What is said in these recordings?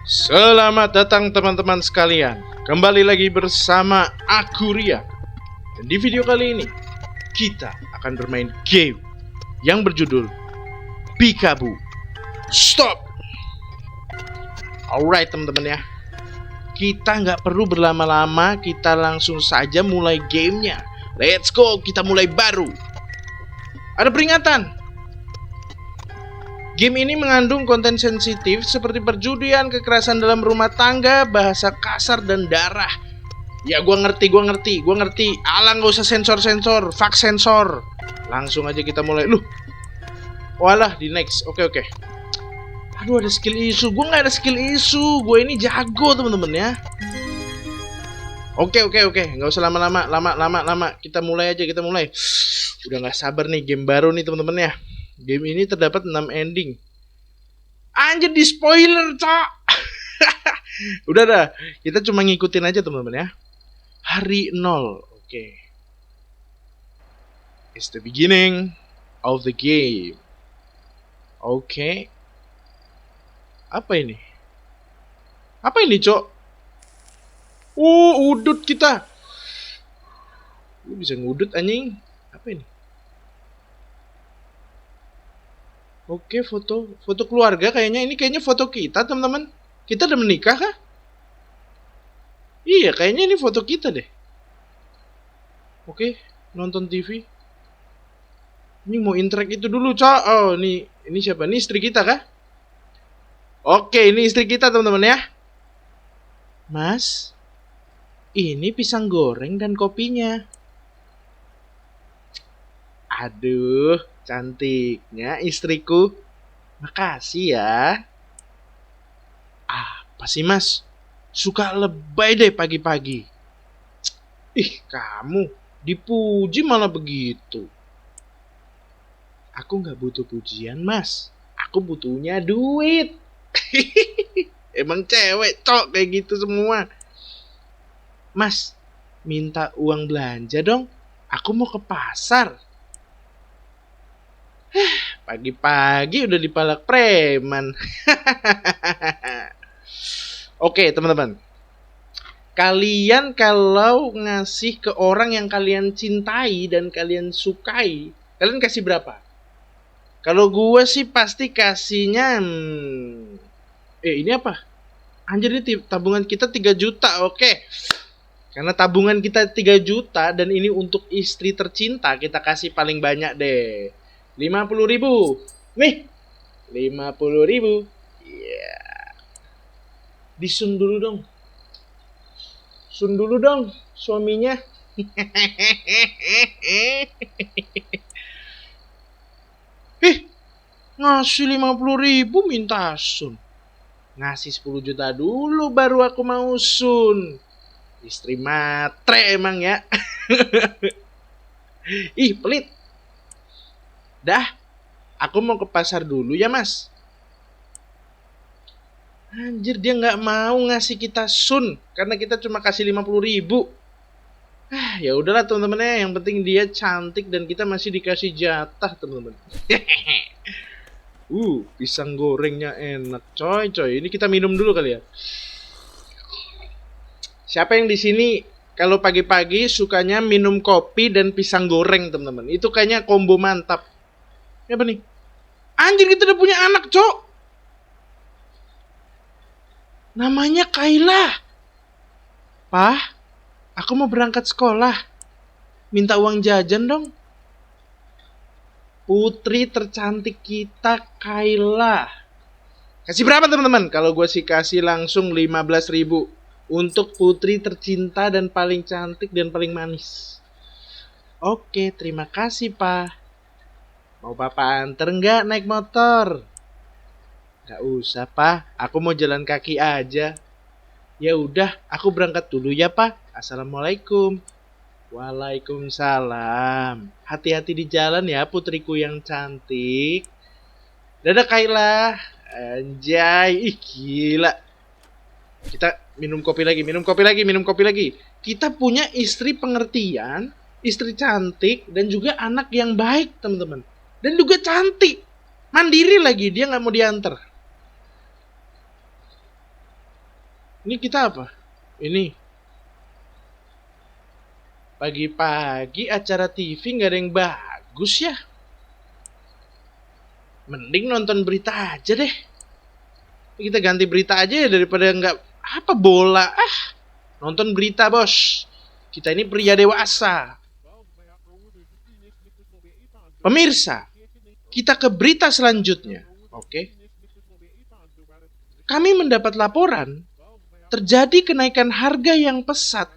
Selamat datang teman-teman sekalian. Kembali lagi bersama aku Ria. Dan di video kali ini kita akan bermain game yang berjudul Peekaboo Stop. Alright teman-teman ya, kita nggak perlu berlama-lama, kita langsung saja mulai gamenya. Let's go, kita mulai baru. Ada peringatan, game ini mengandung konten sensitif seperti perjudian, kekerasan dalam rumah tangga, bahasa kasar, dan darah. Ya gua ngerti. Alang gak usah sensor-sensor, fuck sensor. Langsung aja kita mulai. Walah, di next. Oke. Aduh, ada skill issue. Gua gak ada skill issue. Gue ini jago temen-temen ya. Oke. Gak usah lama-lama. Kita mulai aja. Udah gak sabar nih, game baru nih temen-temen ya. Game ini terdapat 6 ending. Anjir, di spoiler, cok. Udah dah, kita cuma ngikutin aja teman-teman ya. Hari 0. Oke. It's the beginning of the game. Oke. Apa ini, cok? Udut kita. Lu bisa ngudut anjing. Apa ini? Oke, foto keluarga kayaknya. Ini kayaknya foto kita, teman-teman. Kita udah menikah kah? Iya, kayaknya ini foto kita deh. Oke, nonton TV. Ini mau interact itu dulu, Cok. Oh, ini siapa? Ini istri kita kah? Oke, ini istri kita, teman-teman ya. Mas, ini pisang goreng dan kopinya. Aduh, cantiknya istriku. Makasih ya. Apa sih mas? Suka lebay deh pagi-pagi. Ih, kamu dipuji malah begitu. Aku gak butuh pujian mas. Aku butuhnya duit. Emang cewek cok kayak gitu semua. Mas, minta uang belanja dong. Aku mau ke pasar. Pagi-pagi udah dipalak preman. Oke teman-teman, kalian kalau ngasih ke orang yang kalian cintai dan kalian sukai, kalian kasih berapa? Kalau gue sih pasti kasihnya ini apa? Anjir, ini tabungan kita 3 juta. Oke. Karena tabungan kita 3 juta dan ini untuk istri tercinta, kita kasih paling banyak deh, 50.000. Nih, 50.000. Iya. Disun dulu dong suaminya. Ngasih 50.000 minta sun. Ngasih 10 juta dulu baru aku mau sun. Istri matre emang ya. Ih, pelit. Dah, aku mau ke pasar dulu ya mas. Anjir, dia gak mau ngasih kita sun karena kita cuma kasih 50.000. Ya udahlah teman-teman ya, yang penting dia cantik dan kita masih dikasih jatah teman-teman. Pisang gorengnya enak coy. Ini kita minum dulu kali ya. Siapa yang di sini kalau pagi-pagi sukanya minum kopi dan pisang goreng teman-teman? Itu kayaknya combo mantap. Apa nih? Anjir, kita udah punya anak, cok. Namanya Kayla. Pah, aku mau berangkat sekolah. Minta uang jajan dong. Putri tercantik kita, Kayla. Kasih berapa teman-teman? Kalau gue sih kasih langsung 15.000 untuk putri tercinta dan paling cantik dan paling manis. Oke, terima kasih, Pak. Mau papa anter nggak naik motor? Gak usah, Pak. Aku mau jalan kaki aja. Ya udah, aku berangkat dulu ya, Pak. Assalamualaikum. Waalaikumsalam. Hati-hati di jalan ya, putriku yang cantik. Dadah, Kayla. Anjay, gila. Kita minum kopi lagi. Kita punya istri pengertian, istri cantik, dan juga anak yang baik, teman-teman. Dan juga cantik. Mandiri lagi, dia gak mau diantar. Ini kita apa? Ini pagi-pagi acara TV nggak ada yang bagus ya. Mending nonton berita aja deh. Kita ganti berita aja ya daripada nggak apa bola. Nonton berita bos. Kita ini pria dewasa. Pemirsa, kita ke berita selanjutnya. Oke. Kami mendapat laporan terjadi kenaikan harga yang pesat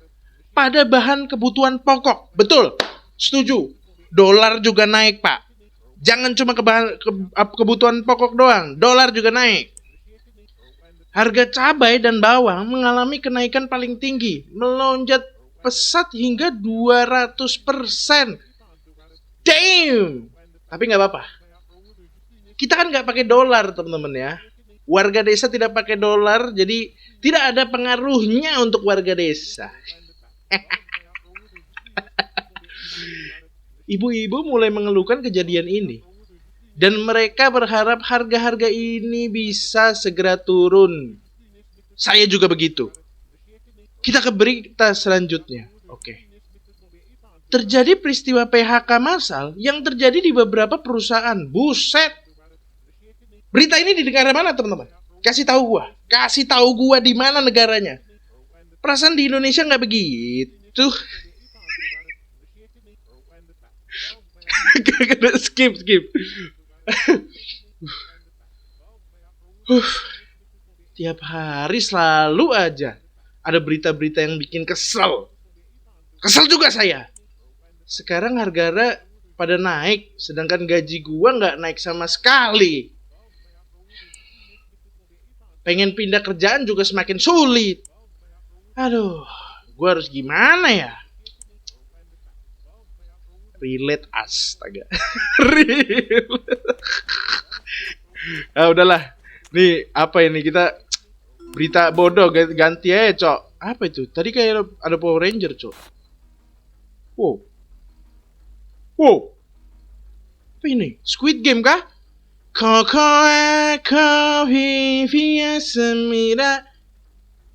pada bahan kebutuhan pokok. Betul, setuju. Dolar juga naik, Pak. Jangan cuma kebutuhan pokok doang, dolar juga naik. Harga cabai dan bawang mengalami kenaikan paling tinggi, melonjak pesat hingga 200%. Damn! Tapi nggak apa-apa. Kita kan nggak pakai dolar, teman-teman ya. Warga desa tidak pakai dolar, jadi tidak ada pengaruhnya untuk warga desa. Ibu-ibu mulai mengeluhkan kejadian ini. Dan mereka berharap harga-harga ini bisa segera turun. Saya juga begitu. Kita ke berita selanjutnya. Oke. Terjadi peristiwa PHK massal yang terjadi di beberapa perusahaan. Buset. Berita ini di negara mana, teman-teman? Kasih tahu gua. Kasih tahu gua di mana negaranya. Perasaan di Indonesia nggak begitu. skip. Tiap hari selalu aja ada berita-berita yang bikin kesel. Kesel juga saya. Sekarang harga pada naik, sedangkan gaji gua nggak naik sama sekali. Pengen pindah kerjaan juga semakin sulit. Aduh, gua harus gimana ya? Relate astaga. Relate. Udahlah. Nih, apa ini kita berita bodoh ganti aja, Cok. Apa itu? Tadi kayak ada Power Ranger, Cok. Wow. Apa ini? Squid Game kah?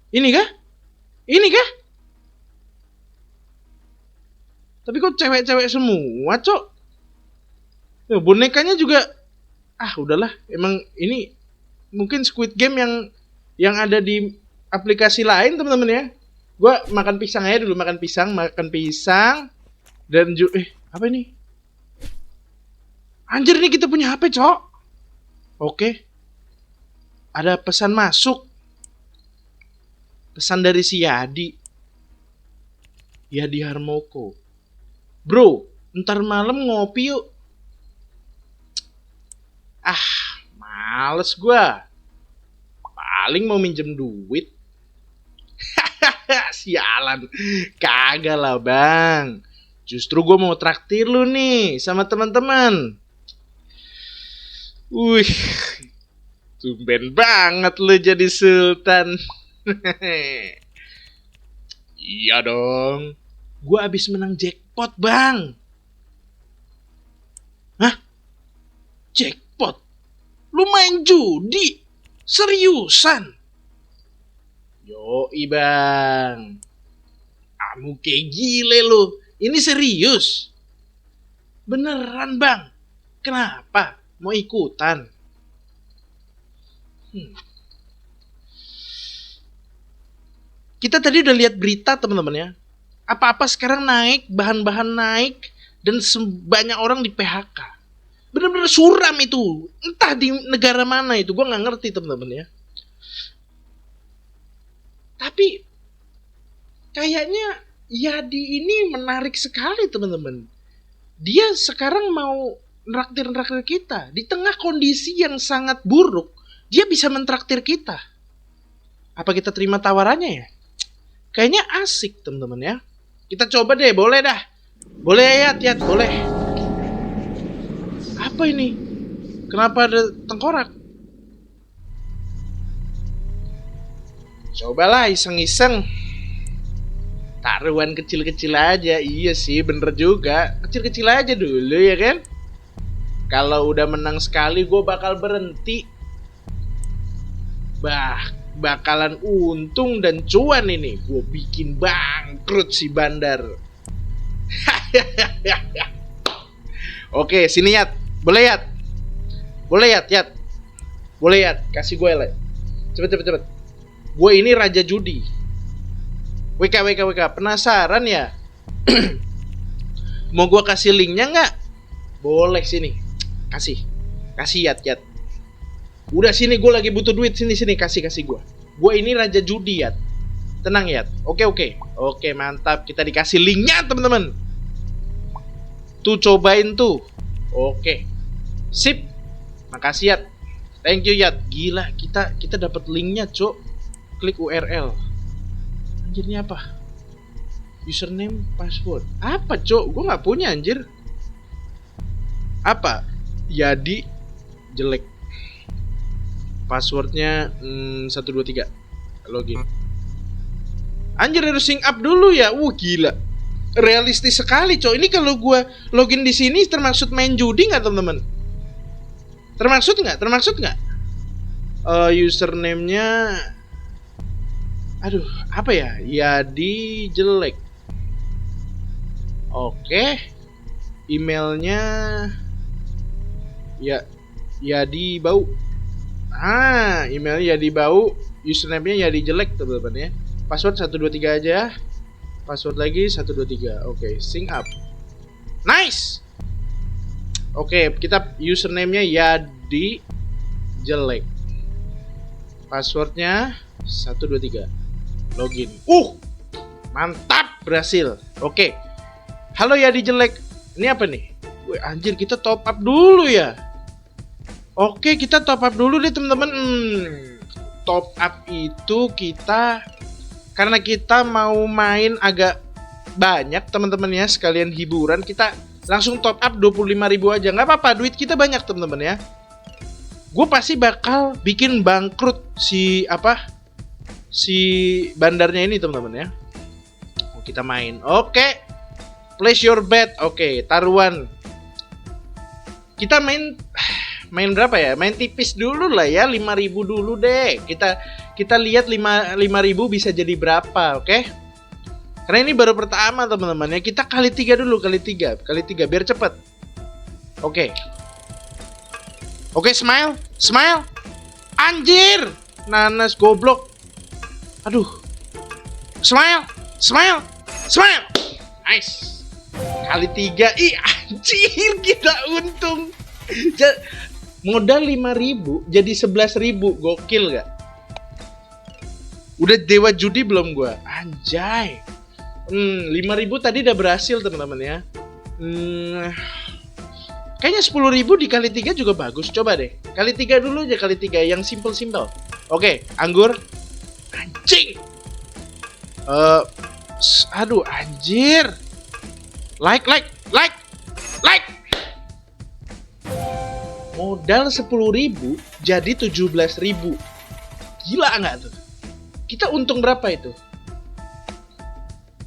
Ini kah? Tapi kok cewek-cewek semua, Cok? Bonekanya juga udahlah. Emang ini mungkin Squid Game yang ada di aplikasi lain, teman-teman ya. Gua makan pisang aja dulu, makan pisang dan apa ini? Anjir, ini kita punya HP, Cok. Oke. Ada pesan masuk. Pesan dari si Yadi Harmoko. Bro, ntar malam ngopi yuk. Males gua. Paling mau minjem duit. Sialan. Kagak lah, Bang. Justru gua mau traktir lu nih sama teman-teman. Wih. Tumben banget lu jadi sultan. Iya dong. Gua abis menang jackpot, Bang. Hah? Jackpot? Lu main judi? Seriusan? Yoi, Bang. Kamu kayak gile lu. Ini serius? Beneran, Bang? Kenapa? Mau ikutan? Kita tadi udah lihat berita, teman-teman ya. Apa-apa sekarang naik, bahan-bahan naik, dan banyak orang di PHK. Bener-bener suram itu. Entah di negara mana itu, gue gak ngerti, teman-teman ya. Tapi kayaknya Yadi ini menarik sekali, teman-teman. Dia sekarang mau nraktir kita. Di tengah kondisi yang sangat buruk, dia bisa mentraktir kita. Apa kita terima tawarannya ya? Kayaknya asik, teman-teman ya. Kita coba deh, boleh dah. Boleh ya, Tiat, boleh. Apa ini? Kenapa ada tengkorak? Cobalah iseng-iseng. Taruhan kecil-kecil aja. Iya sih, bener juga. Kecil-kecil aja dulu ya kan? Kalau udah menang sekali, gue bakal berhenti. bakalan untung dan cuan ini. Gue bikin bangkrut si bandar. Oke, sini Yat. Boleh Yat? Boleh Yat, Yat. Boleh Yat, kasih gue Yat. Cepet. Gue ini raja judi. WK. Penasaran ya? Mau gue kasih linknya nggak? Boleh, sini. Kasih Yat. Udah sini, gue lagi butuh duit. Sini kasih gue. Gue ini raja judi Yat. Tenang Yat. Oke. Oke, mantap. Kita dikasih linknya teman-teman. Tuh cobain tuh. Oke. Sip. Makasih Yat. Thank you Yat. Gila, kita dapat linknya, Cok. Klik URL. Anjir, ini apa? Username, password. Apa, Cok? Gue nggak punya anjir. Apa? Yadi jelek. Passwordnya 123. Login. Anjir, harus sync up dulu ya. Gila. Realistis sekali, Cok. Ini kalau gue login di sini termaksud main judi nggak, teman-teman? Termaksud nggak? Username-nya, aduh, apa ya? Yadi jelek. Oke. Emailnya ya Yadi bau. Emailnya Yadi bau. Username-nya Yadi jelek, teman-teman ya. Password 123 aja. Password lagi 123. Oke, sync up. Nice. Oke, kita username-nya Yadi jelek. Passwordnya 123. Login. Mantap, berhasil. Oke. Halo Yadi jelek. Ini apa nih? Wih, anjir, kita top up dulu ya. Oke, kita top up dulu deh teman-teman. Top up itu kita karena kita mau main agak banyak teman-teman ya, sekalian hiburan, kita langsung top up 25.000 aja. Nggak apa-apa, duit kita banyak teman-teman ya. Gue pasti bakal bikin bangkrut si bandarnya ini teman-teman ya. Kita main. Oke. Place your bet. Oke, taruhan. Kita main berapa ya? Main tipis dulu lah ya, 5.000 dulu deh. Kita lihat 5.000 bisa jadi berapa, oke? Karena ini baru pertama teman-teman ya. Kita kali 3 dulu, kali 3 biar cepet. Oke. Oke, smile. Anjir, nanas goblok. Aduh. Smile. Nice. Kali 3. Ih, anjir, kita untung. Modal 5.000 jadi 11.000. Gokil gak? Udah dewa judi belum gua? Anjay. 5.000 tadi udah berhasil teman-teman ya. Kayaknya 10.000 dikali 3 juga bagus. Coba deh. Kali 3 dulu aja, kali 3 yang simple. Oke, anggur. Anjing. Aduh, anjir. Like. Modal 10.000 jadi 17.000. Gila nggak tuh? Kita untung berapa itu?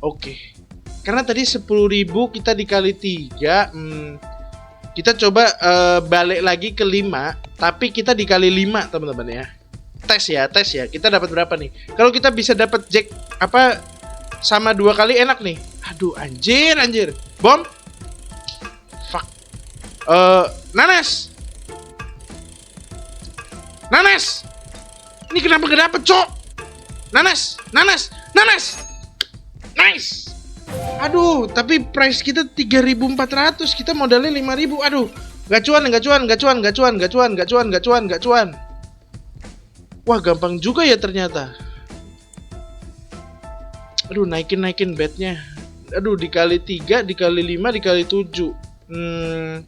Oke. Karena tadi 10.000 kita dikali 3. Kita coba balik lagi ke 5. Tapi kita dikali 5 teman-teman ya. Tes ya. Kita dapat berapa nih? Kalau kita bisa dapat jack sama 2 kali enak nih. Aduh, anjir. Bom. Fuck. Nanas. Ini kenapa gak dapet, Cok? Nanas. Nice. Aduh, tapi price kita 3.400. Kita modalnya 5.000. Aduh, gak cuan. Wah, gampang juga ya ternyata. Aduh, naikin betnya. Aduh, dikali 3, dikali 5, dikali 7.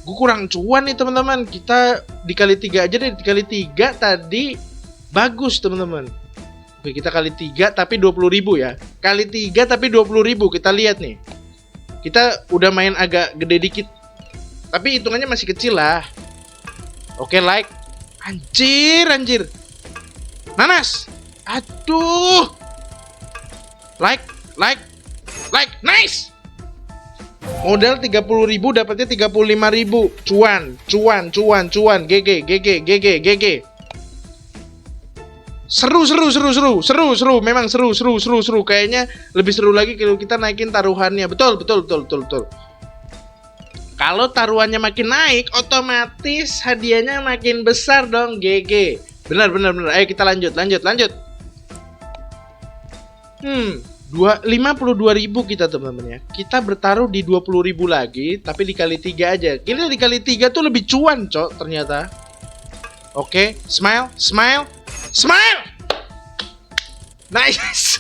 Gue kurang cuan nih teman-teman. Kita dikali 3 aja deh. Dikali 3 tadi bagus teman-teman. Oke, kita kali 3 tapi 20.000 ya. Kali 3 tapi 20.000. Kita lihat nih. Kita udah main agak gede dikit. Tapi hitungannya masih kecil lah. Oke, like. Anjir. Nanas. Aduh. Like. Nice. Modal 30.000 dapatnya 35.000. Cuan. GG. Seru. Memang seru. Kayaknya lebih seru lagi kalau kita naikin taruhannya. Betul. Kalau taruhannya makin naik, otomatis hadiahnya makin besar dong, GG. Benar. Ayo kita lanjut. 52.000 kita teman-teman ya. Kita bertaruh di 20.000 lagi, tapi dikali 3 aja. Kira dikali 3 tuh lebih cuan, Cok, ternyata. Oke, smile. Nice.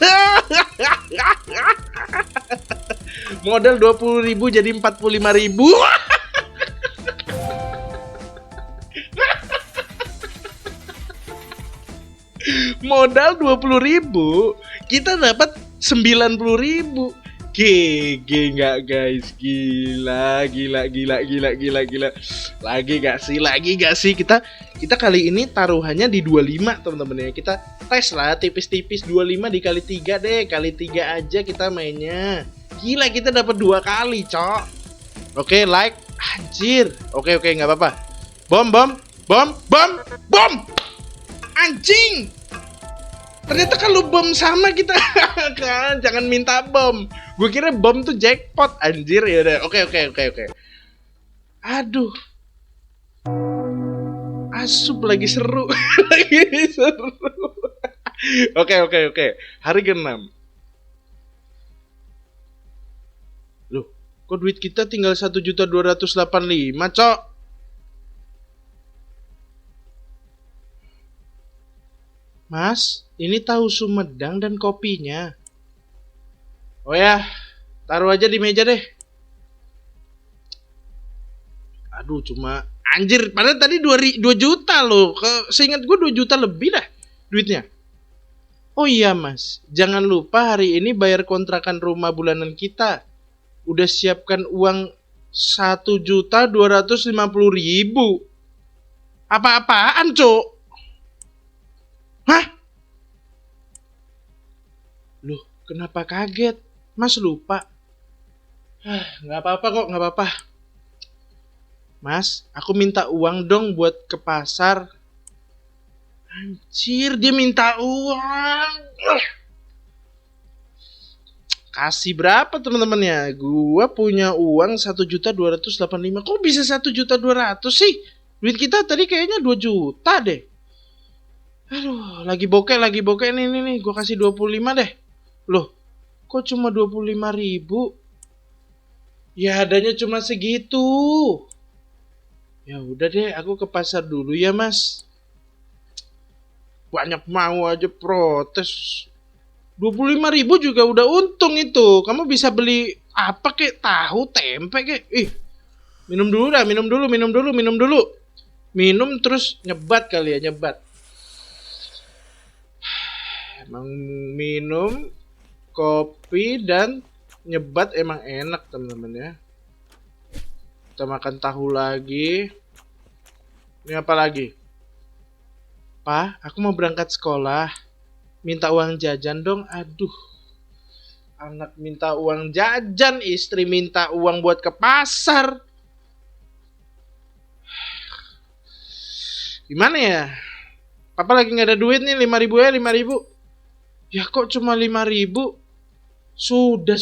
Modal 20.000 jadi 45.000. Modal 20.000, kita dapat 90.000. GG nggak guys? Gila. Lagi gak sih? Kita kali ini taruhannya di 25 teman-teman ya. Kita tes lah tipis-tipis, 25 dikali 3 deh. Kali 3 aja kita mainnya. Gila, kita dapat 2 kali, Cok. Oke, like. Anjir. Oke, nggak apa-apa. Bom. Anjing. Ternyata kalau bom sama kita kan, jangan minta bom. Gue kira bom tuh jackpot, anjir. Ya udah, oke. Aduh. Asup lagi seru. Oke. Hari ke-6. Loh, kok duit kita tinggal 1.285.000, Cok? Mas, ini tahu Sumedang dan kopinya. Oh ya, taruh aja di meja deh. Aduh, cuma anjir, padahal tadi 2 juta loh. Seingat gue 2 juta lebih dah duitnya. Oh iya Mas, jangan lupa hari ini bayar kontrakan rumah bulanan kita. Udah siapkan uang 1.250.000. Apa-apaan, Cok? Hah? Loh, kenapa kaget? Mas lupa. Nggak apa-apa kok, nggak apa-apa. Mas, aku minta uang dong buat ke pasar. Anjir, dia minta uang. Kasih berapa teman-temannya? Gua punya uang 1.285.000. Kok bisa 1.200.000 sih? Duit kita tadi kayaknya 2 juta deh. Aduh, lagi bokeh nih. Gua kasih 25 deh. Loh, kok cuma 25.000? Ya adanya cuma segitu. Ya udah deh, aku ke pasar dulu ya Mas. Banyak mau aja protes. 25.000 juga udah untung itu. Kamu bisa beli apa kek? Tahu, tempe kek? Minum dulu. Minum terus nyebat kali ya, nyebat. Emang minum kopi dan nyebat emang enak teman-teman ya. Kita makan tahu lagi. Ini apa lagi? Pak, aku mau berangkat sekolah. Minta uang jajan dong. Aduh. Anak minta uang jajan, istri minta uang buat ke pasar. Gimana ya? Papa lagi nggak ada duit nih, 5.000 ya, 5.000. Ya kok cuma 5.000? Sudah.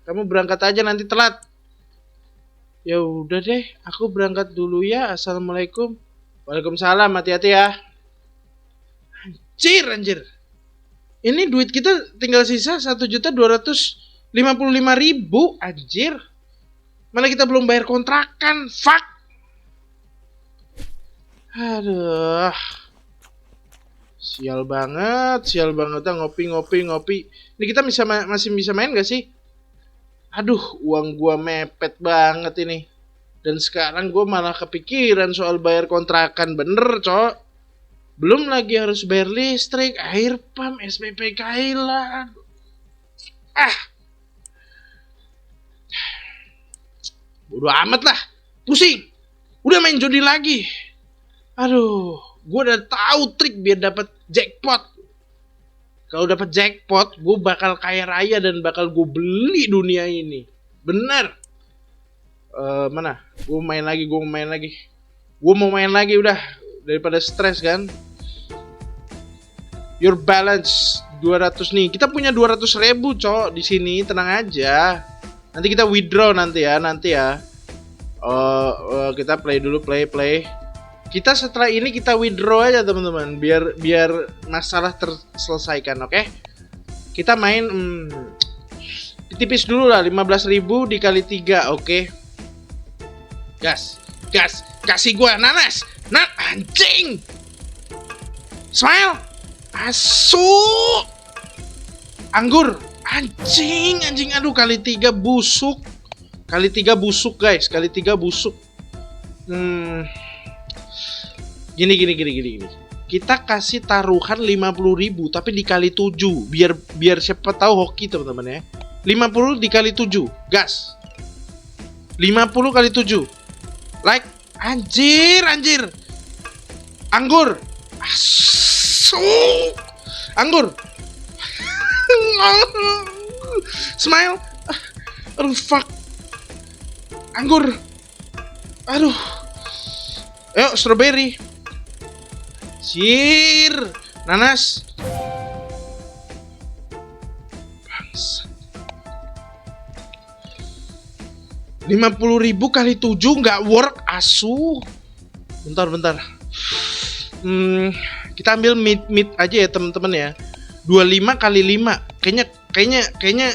Kamu berangkat aja nanti telat. Ya udah deh, aku berangkat dulu ya. Assalamualaikum. Waalaikumsalam, hati-hati ya. Anjir. Ini duit kita tinggal sisa 1.255.000, anjir. Mana kita belum bayar kontrakan, fuck. Aduh. Sial banget ngopi. Ini kita masih bisa main gak sih? Aduh, uang gua mepet banget ini. Dan sekarang gua malah kepikiran soal bayar kontrakan, bener, Cok. Belum lagi harus bayar listrik, air pump, SPP Kailan. Bodoh amat lah. Pusing. Udah main judi lagi. Aduh, gue udah tahu trik biar dapat jackpot. Kalau dapat jackpot, gue bakal kaya raya dan bakal gue beli dunia ini. Bener. Mana? Gue mau main lagi udah daripada stres kan. Your balance 200 nih. Kita punya 200.000 cok di sini, tenang aja. Nanti kita withdraw nanti ya. Kita play dulu, play. Kita setelah ini kita withdraw aja teman-teman, biar masalah terselesaikan, oke? Kita main tipis dulu lah, 15.000 dikali 3, oke? Gas, kasih gua nanas, anjing. Smile, asu, anggur, anjing, aduh kali 3 busuk. Kali 3 busuk guys, Gini. Kita kasih taruhan 50.000 tapi dikali 7 biar siapa tahu hoki teman-teman ya. 50 dikali 7, gas. 50 kali 7. Like, anjir. Anggur. Asu. Anggur. Smile. Aduh fuck. Anggur. Aduh. Ayo strawberry. Sir, nanas. Bangsa. 50.000 kali 7 nggak work, asu. Bentar. Kita ambil mid aja ya teman-teman ya. 25 kali 5. Kayaknya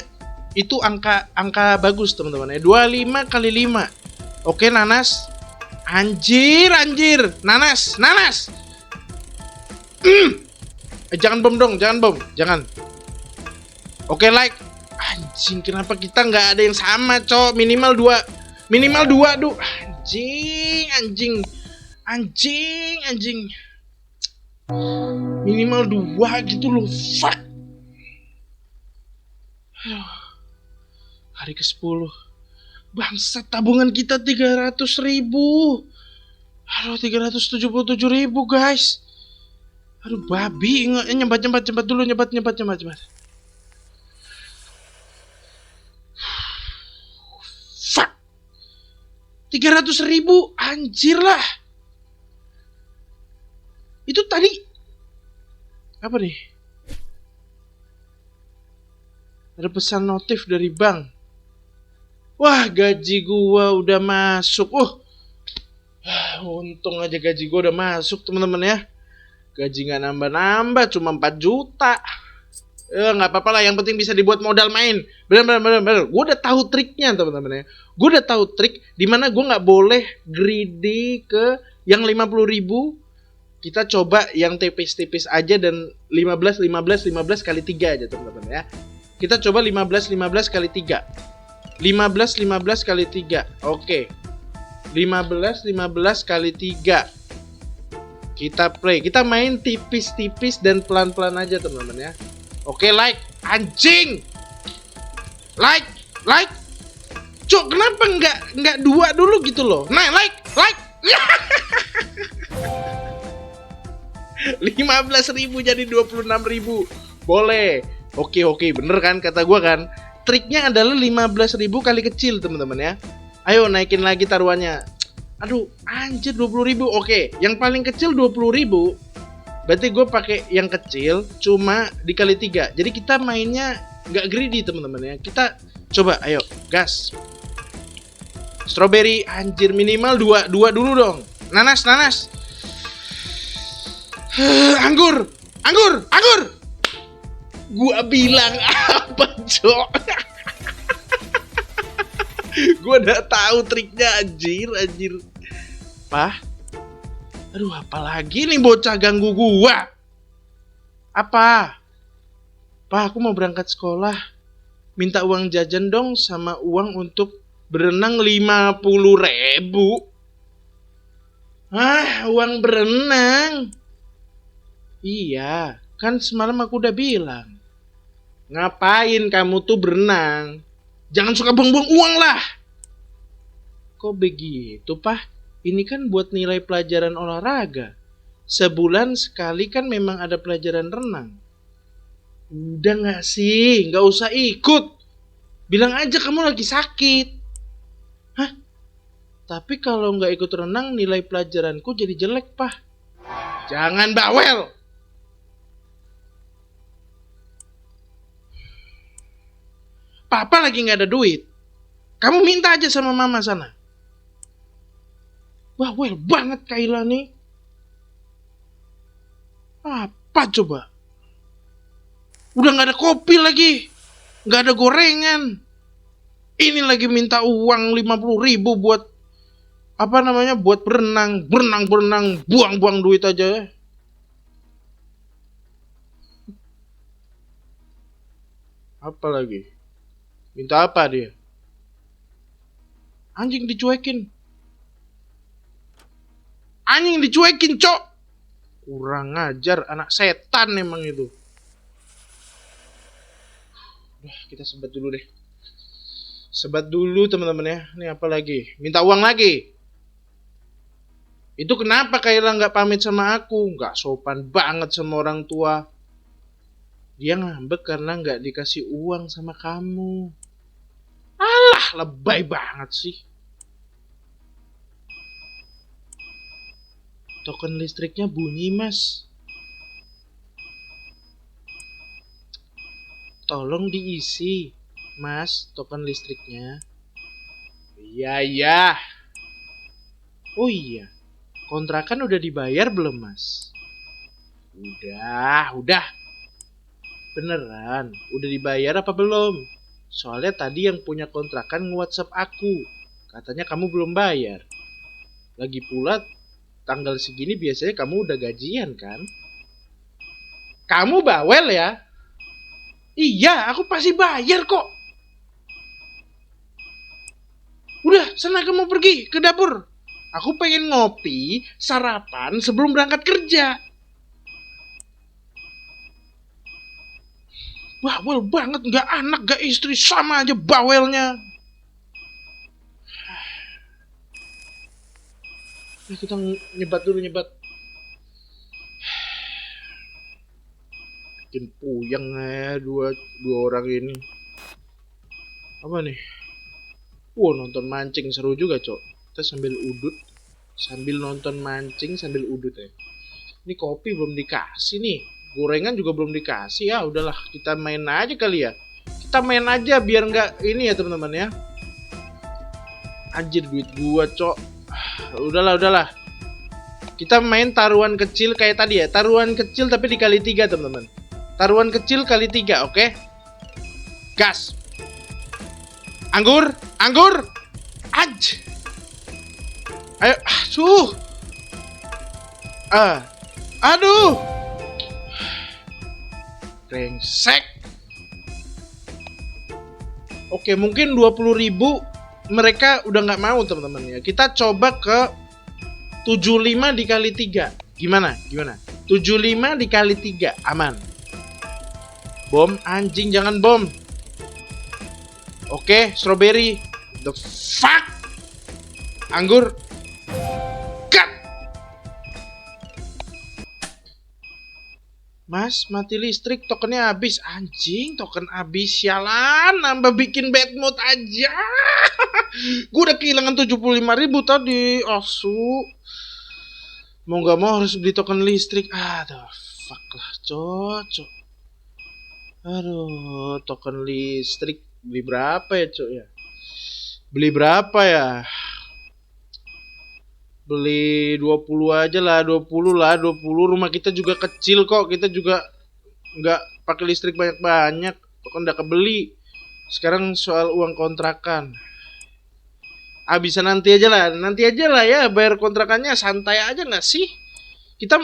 itu angka bagus teman-teman ya. 25 kali 5. Oke, nanas. Anjir. Nanas. Jangan bom. Oke, like. Anjing, kenapa kita nggak ada yang sama, cok? Minimal 2. Duh. Anjing. Minimal 2 gitu loh. Fuck. Hari ke-10. Bangsat, tabungan kita 300.000. Halo, 377.000 guys. Aduh babi, nyebat dulu. Fuck. 300.000, anjir lah. Itu tadi apa nih? Ada pesan notif dari bank. Wah, gaji gua udah masuk. Untung aja gaji gua udah masuk teman-teman ya. Gaji nggak nambah, cuma 4 juta. Nggak apa-apa lah, yang penting bisa dibuat modal main. Bener. Gue udah tahu triknya teman-teman ya. Gue udah tahu trik dimana gue nggak boleh greedy ke yang 50.000. Kita coba yang tipis-tipis aja dan 15 kali 3 aja teman-teman ya. Kita coba 15 kali 3. 15 kali 3. Oke. 15 kali 3. Kita play. Kita main tipis-tipis dan pelan-pelan aja teman-teman ya. Oke, like. Anjing. Like. Cok, kenapa enggak 2 dulu gitu loh? Nah, like. 15.000 jadi 26.000. Boleh. Oke, bener kan kata gua kan? Triknya adalah 15.000 kali kecil teman-teman ya. Ayo naikin lagi taruhannya. Aduh, anjir 20.000. Oke, yang paling kecil 20.000. Berarti gue pakai yang kecil cuma dikali 3. Jadi kita mainnya nggak greedy teman-teman ya. Kita coba, ayo, gas. Strawberry, anjir minimal 2 dulu dong. Nanas. Anggur. Gua bilang apa, Cok? Gua udah tahu triknya, anjir. Pah. Aduh, apalagi nih bocah ganggu gua. Apa? Pah, aku mau berangkat sekolah. Minta uang jajan dong sama uang untuk berenang 50.000. Uang berenang. Iya, kan semalam aku udah bilang. Ngapain kamu tuh berenang? Jangan suka buang-buang uang lah. Kok begitu, Pah? Ini kan buat nilai pelajaran olahraga. Sebulan sekali kan memang ada pelajaran renang. Udah gak sih? Gak usah ikut. Bilang aja kamu lagi sakit. Hah? Tapi kalau gak ikut renang nilai pelajaranku jadi jelek, Pah. Jangan bawel. Papa lagi nggak ada duit. Kamu minta aja sama mama sana. Bawel banget Kayla nih. Apa coba? Udah nggak ada kopi lagi. Nggak ada gorengan. Ini lagi minta uang 50.000 buat buat berenang, buang-buang duit aja. Apa lagi? Minta apa dia? Anjing dicuekin, Cok. Kurang ajar, anak setan emang itu. Udah, kita sebat dulu deh. Sebat dulu teman-teman ya. Ini apa lagi? Minta uang lagi. Itu kenapa Kayla nggak pamit sama aku? Nggak sopan banget sama orang tua. Dia ngambek karena nggak dikasih uang sama kamu. Alah, lebay banget sih. Token listriknya bunyi, Mas. Tolong diisi, Mas, token listriknya. Iya. Oh iya. Kontrakan udah dibayar belum, Mas? Udah. Beneran, udah dibayar apa belum? Soalnya tadi yang punya kontrakan nge-WhatsApp aku. Katanya kamu belum bayar. Lagi pula tanggal segini biasanya kamu udah gajian kan? Kamu bawel ya? Iya, aku pasti bayar kok. Udah, sana kamu pergi ke dapur. Aku pengen ngopi, sarapan sebelum berangkat kerja. Bawel banget, gak anak, gak istri, sama aja bawelnya. Nah, kita nyebat dulu. Bikin puyeng ya dua orang ini. Apa nih? Nonton mancing seru juga, Cok. Kita sambil nonton mancing sambil udut ya. Ini kopi belum dikasih nih. Gorengan juga belum dikasih ya. Udahlah, kita main aja kali ya. Kita main aja biar nggak ini ya teman-teman ya. Anjir, duit gua, Cok. Udahlah. Kita main taruhan kecil kayak tadi ya. Taruhan kecil tapi dikali 3 teman-teman. Taruhan kecil kali 3, oke? Gas. Anggur. Aj. Ayo, aduh. Brengsek. Oke, mungkin 20.000 mereka udah nggak mau teman-teman ya. Kita coba ke 75 dikali 3. Gimana? 75 dikali 3 aman. Bom, anjing jangan bom. Oke, strawberry. The fuck? Anggur. Cut. Mas, mati listrik, tokennya habis. Anjing, token habis. Sialan, nambah bikin bad mood aja. Gue udah kehilangan 75.000 tadi. Asu. Mau gak mau harus beli token listrik. Aduh, fuck lah, cocok. Aduh, token listrik. Beli berapa ya, Cok ya? Beli 20 aja lah, 20. Rumah kita juga kecil kok. Kita juga nggak pakai listrik banyak-banyak. Kan udah kebeli. Sekarang soal uang kontrakan. Bisa nanti aja lah ya. Bayar kontrakannya santai aja nggak sih? Kita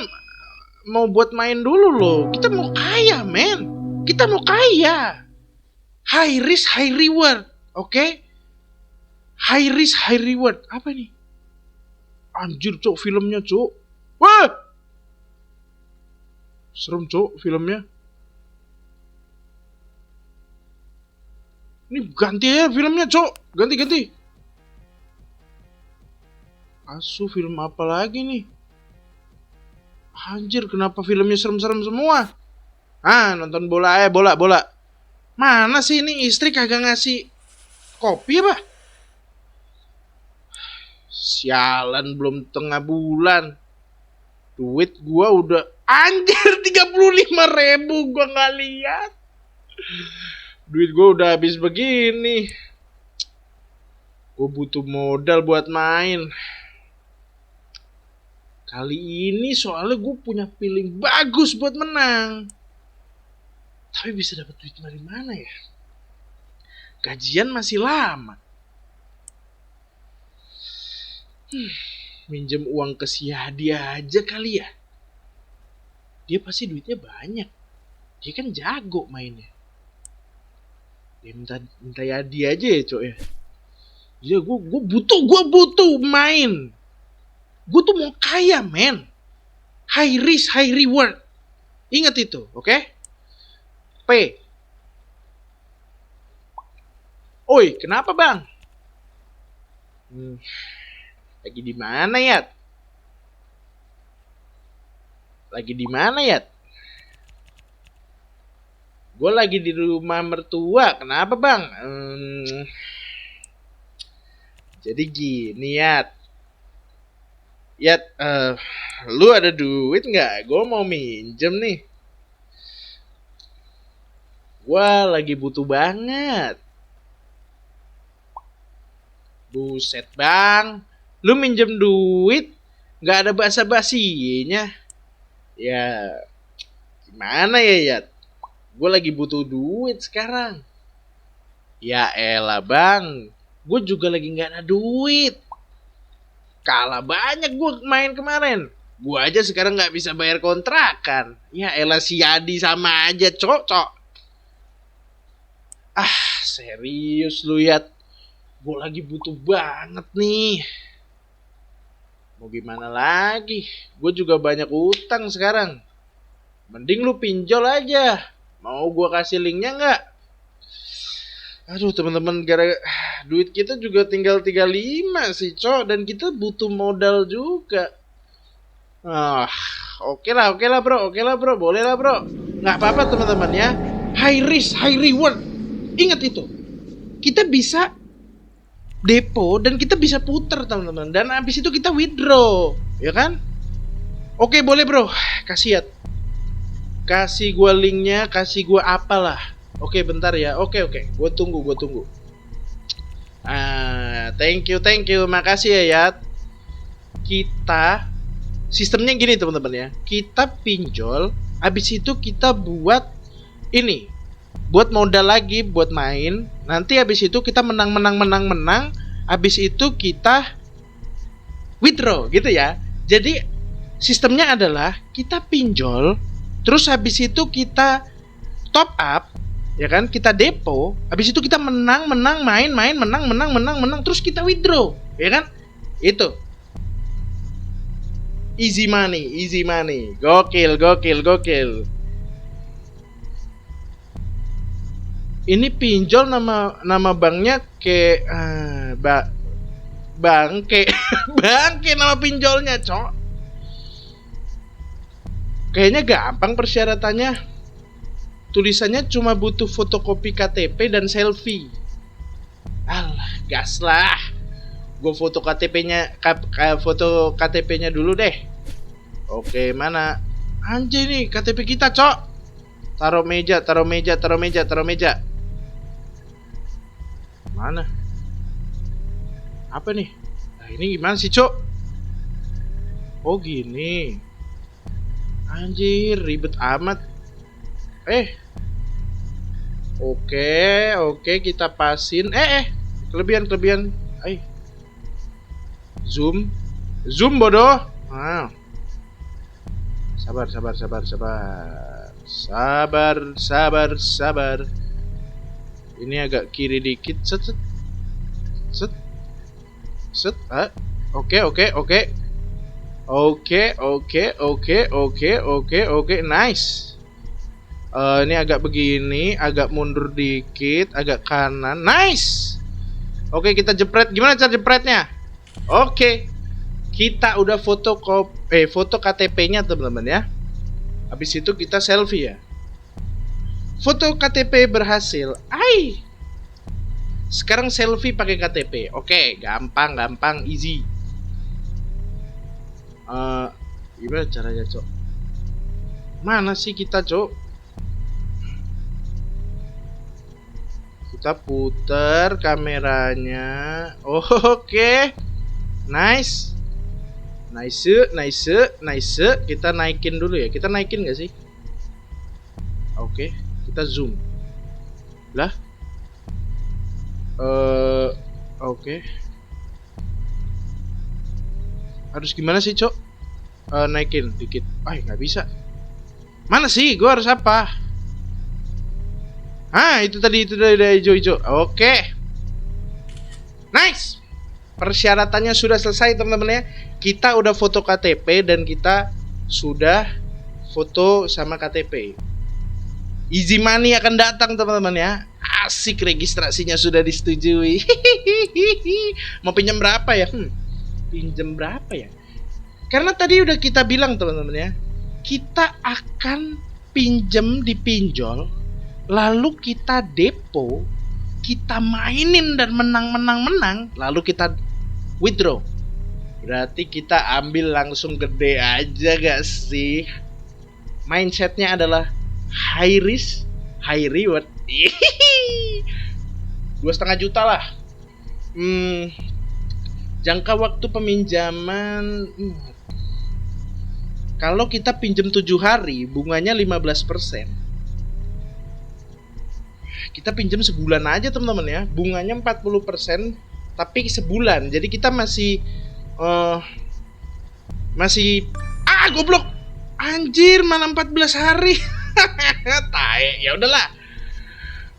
mau buat main dulu loh. Kita mau kaya, men. Kita mau kaya. High risk, high reward. Oke? High risk, high reward. Apa nih? Anjir, Cok, filmnya, Cok. Wah! Serem, Cok, filmnya. Ini ganti ya filmnya, Cok. Ganti. Asu, film apa lagi nih? Anjir, kenapa filmnya serem-serem semua? Nonton bola. Mana sih ini istri kagak ngasih kopi apa? Sialan, belum tengah bulan. Duit gua udah anjir 35.000 gua nggak lihat. Duit gue udah habis begini. Gue butuh modal buat main. Kali ini soalnya gue punya feeling bagus buat menang. Tapi bisa dapat duit dari mana ya? Gajian masih lama. Minjem uang ke si Hadi aja kali ya. Dia pasti duitnya banyak. Dia kan jago mainnya. Dia minta Hadi aja ya cok ya. Ya gue butuh main. Gue tuh mau kaya men. High risk high reward. Ingat itu, oke? P. Oi, kenapa bang? Lagi di mana ya? Lagi di mana ya? Gue lagi di rumah mertua. Kenapa bang? Jadi gini ya. Ya, lu ada duit nggak? Gue mau minjem nih. Gue lagi butuh banget. Buset bang, lu minjem duit nggak ada basa-basinya. Ya, gimana ya? Gue lagi butuh duit sekarang. Ya elah bang, gue juga lagi nggak ada duit. Kalah banyak gue main kemarin. Gue aja sekarang nggak bisa bayar kontrakan. Ya elah si Adi sama aja cocok. Serius lu ya. Gue lagi butuh banget nih. Mau gimana lagi? Gue juga banyak utang sekarang. Mending lu pinjol aja. Mau gue kasih linknya nggak? Aduh teman-teman, duit kita juga tinggal 35 sih cok. Dan kita butuh modal juga. Oke lah bro. Boleh lah bro. Nggak apa-apa teman-teman ya. High risk, high reward. Ingat itu. Kita bisa depo dan kita bisa puter teman-teman. Dan habis itu kita withdraw. Ya kan? Oke boleh bro. Kasih kasih gua linknya. Kasih gua apalah. Oke bentar ya. Oke. Gua tunggu. Thank you. Makasih ya Yat. Kita sistemnya gini teman-teman ya. Kita pinjol. Habis itu kita buat ini. Buat modal lagi, buat main. Nanti habis itu kita menang. Habis itu kita withdraw gitu ya. Jadi sistemnya adalah kita pinjol, terus habis itu kita top up, ya kan? Kita depo, habis itu kita menang, main, menang, terus kita withdraw, ya kan? Itu. Easy money. Gokil. Ini pinjol nama banknya bangke nama pinjolnya cok. Kayaknya gampang persyaratannya. Tulisannya cuma butuh fotokopi KTP dan selfie. Alah, gas lah. Gue foto KTP-nya dulu deh. Oke, mana? Anjay nih KTP kita cok. Taruh meja. Mana? Apa nih? Nah, ini gimana sih, Cok? Oh, gini. Anjir, ribet amat. Oke, kita pasin. Kelebihan. Zoom bodoh. Sabar. Ini agak kiri dikit. Set. Oke. Nice. Ini agak begini, agak mundur dikit, agak kanan. Nice. Oke, kita jepret. Gimana cara jepretnya? Oke. Kita udah foto KTP-nya teman-teman ya. Habis itu kita selfie ya. Foto KTP berhasil. Sekarang selfie pakai KTP. Oke, gampang, easy. Gimana caranya, Cok? Mana sih kita, Cok? Kita putar kameranya. Oke. Nice. Nice. Kita naikin dulu ya. Kita naikin gak sih? Oke. Kita zoom. Lah. Oke. Harus gimana sih, Cok? Naikin dikit. Nggak bisa. Mana sih? Gua harus apa? Itu tadi udah hijau-hijau. Oke. Nice. Persyaratannya sudah selesai, teman-teman ya. Kita udah foto KTP dan kita sudah foto sama KTP. Easy money akan datang, teman-teman ya. Asik, registrasinya sudah disetujui. Mau pinjam berapa ya? Pinjam berapa ya? Karena tadi udah kita bilang, teman-teman ya, kita akan pinjam di pinjol, lalu kita depo, kita mainin dan menang, lalu kita withdraw. Berarti kita ambil langsung gede aja gak sih? Mindsetnya adalah high risk, high reward. 2,5 juta lah. Jangka waktu peminjaman, kalau kita pinjam 7 hari, bunganya 15%. Kita pinjam sebulan aja, teman-teman ya. Bunganya 40%, tapi sebulan. Jadi kita masih goblok. Anjir, mana 14 hari. Tae, ya udahlah.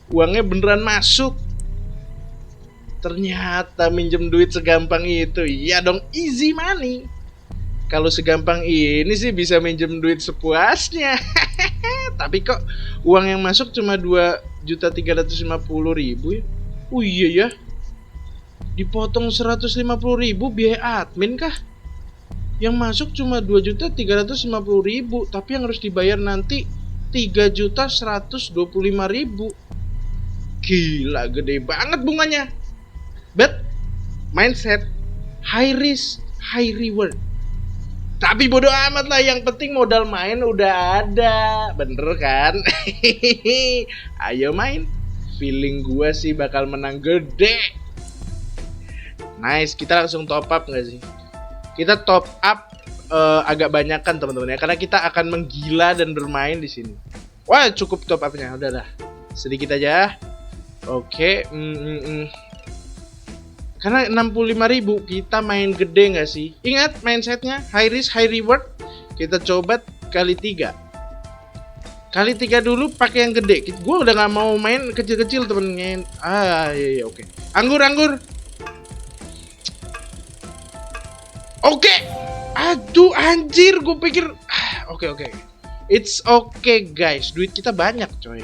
Uangnya beneran masuk. Ternyata minjem duit segampang itu. Iya dong, easy money. Kalau segampang ini sih bisa minjem duit sepuasnya. Tapi kok uang yang masuk cuma 2.350.000 ya? Oh iya ya. Dipotong 150.000 biaya admin kah? Yang masuk cuma 2.350.000, tapi yang harus dibayar nanti 3.125.000. Gila, gede banget bunganya. But mindset high risk, high reward. Tapi bodo amat lah, yang penting modal main udah ada. Bener kan? Ayo main. Feeling gua sih bakal menang gede. Nice, kita langsung top up gak sih? Kita top up agak banyakan, teman-teman ya, karena kita akan menggila dan bermain di sini. Wah, cukup top upnya, udah. Sedikit aja. Oke, Karena 65.000 kita main gede gak sih? Ingat mindsetnya high risk high reward. Kita coba kali 3. Kali 3 dulu pakai yang gede. Gue udah gak mau main kecil-kecil, temen. Iya, oke. Anggur. Oke. Aduh anjir, gue pikir Oke. It's okay guys. Duit kita banyak coy.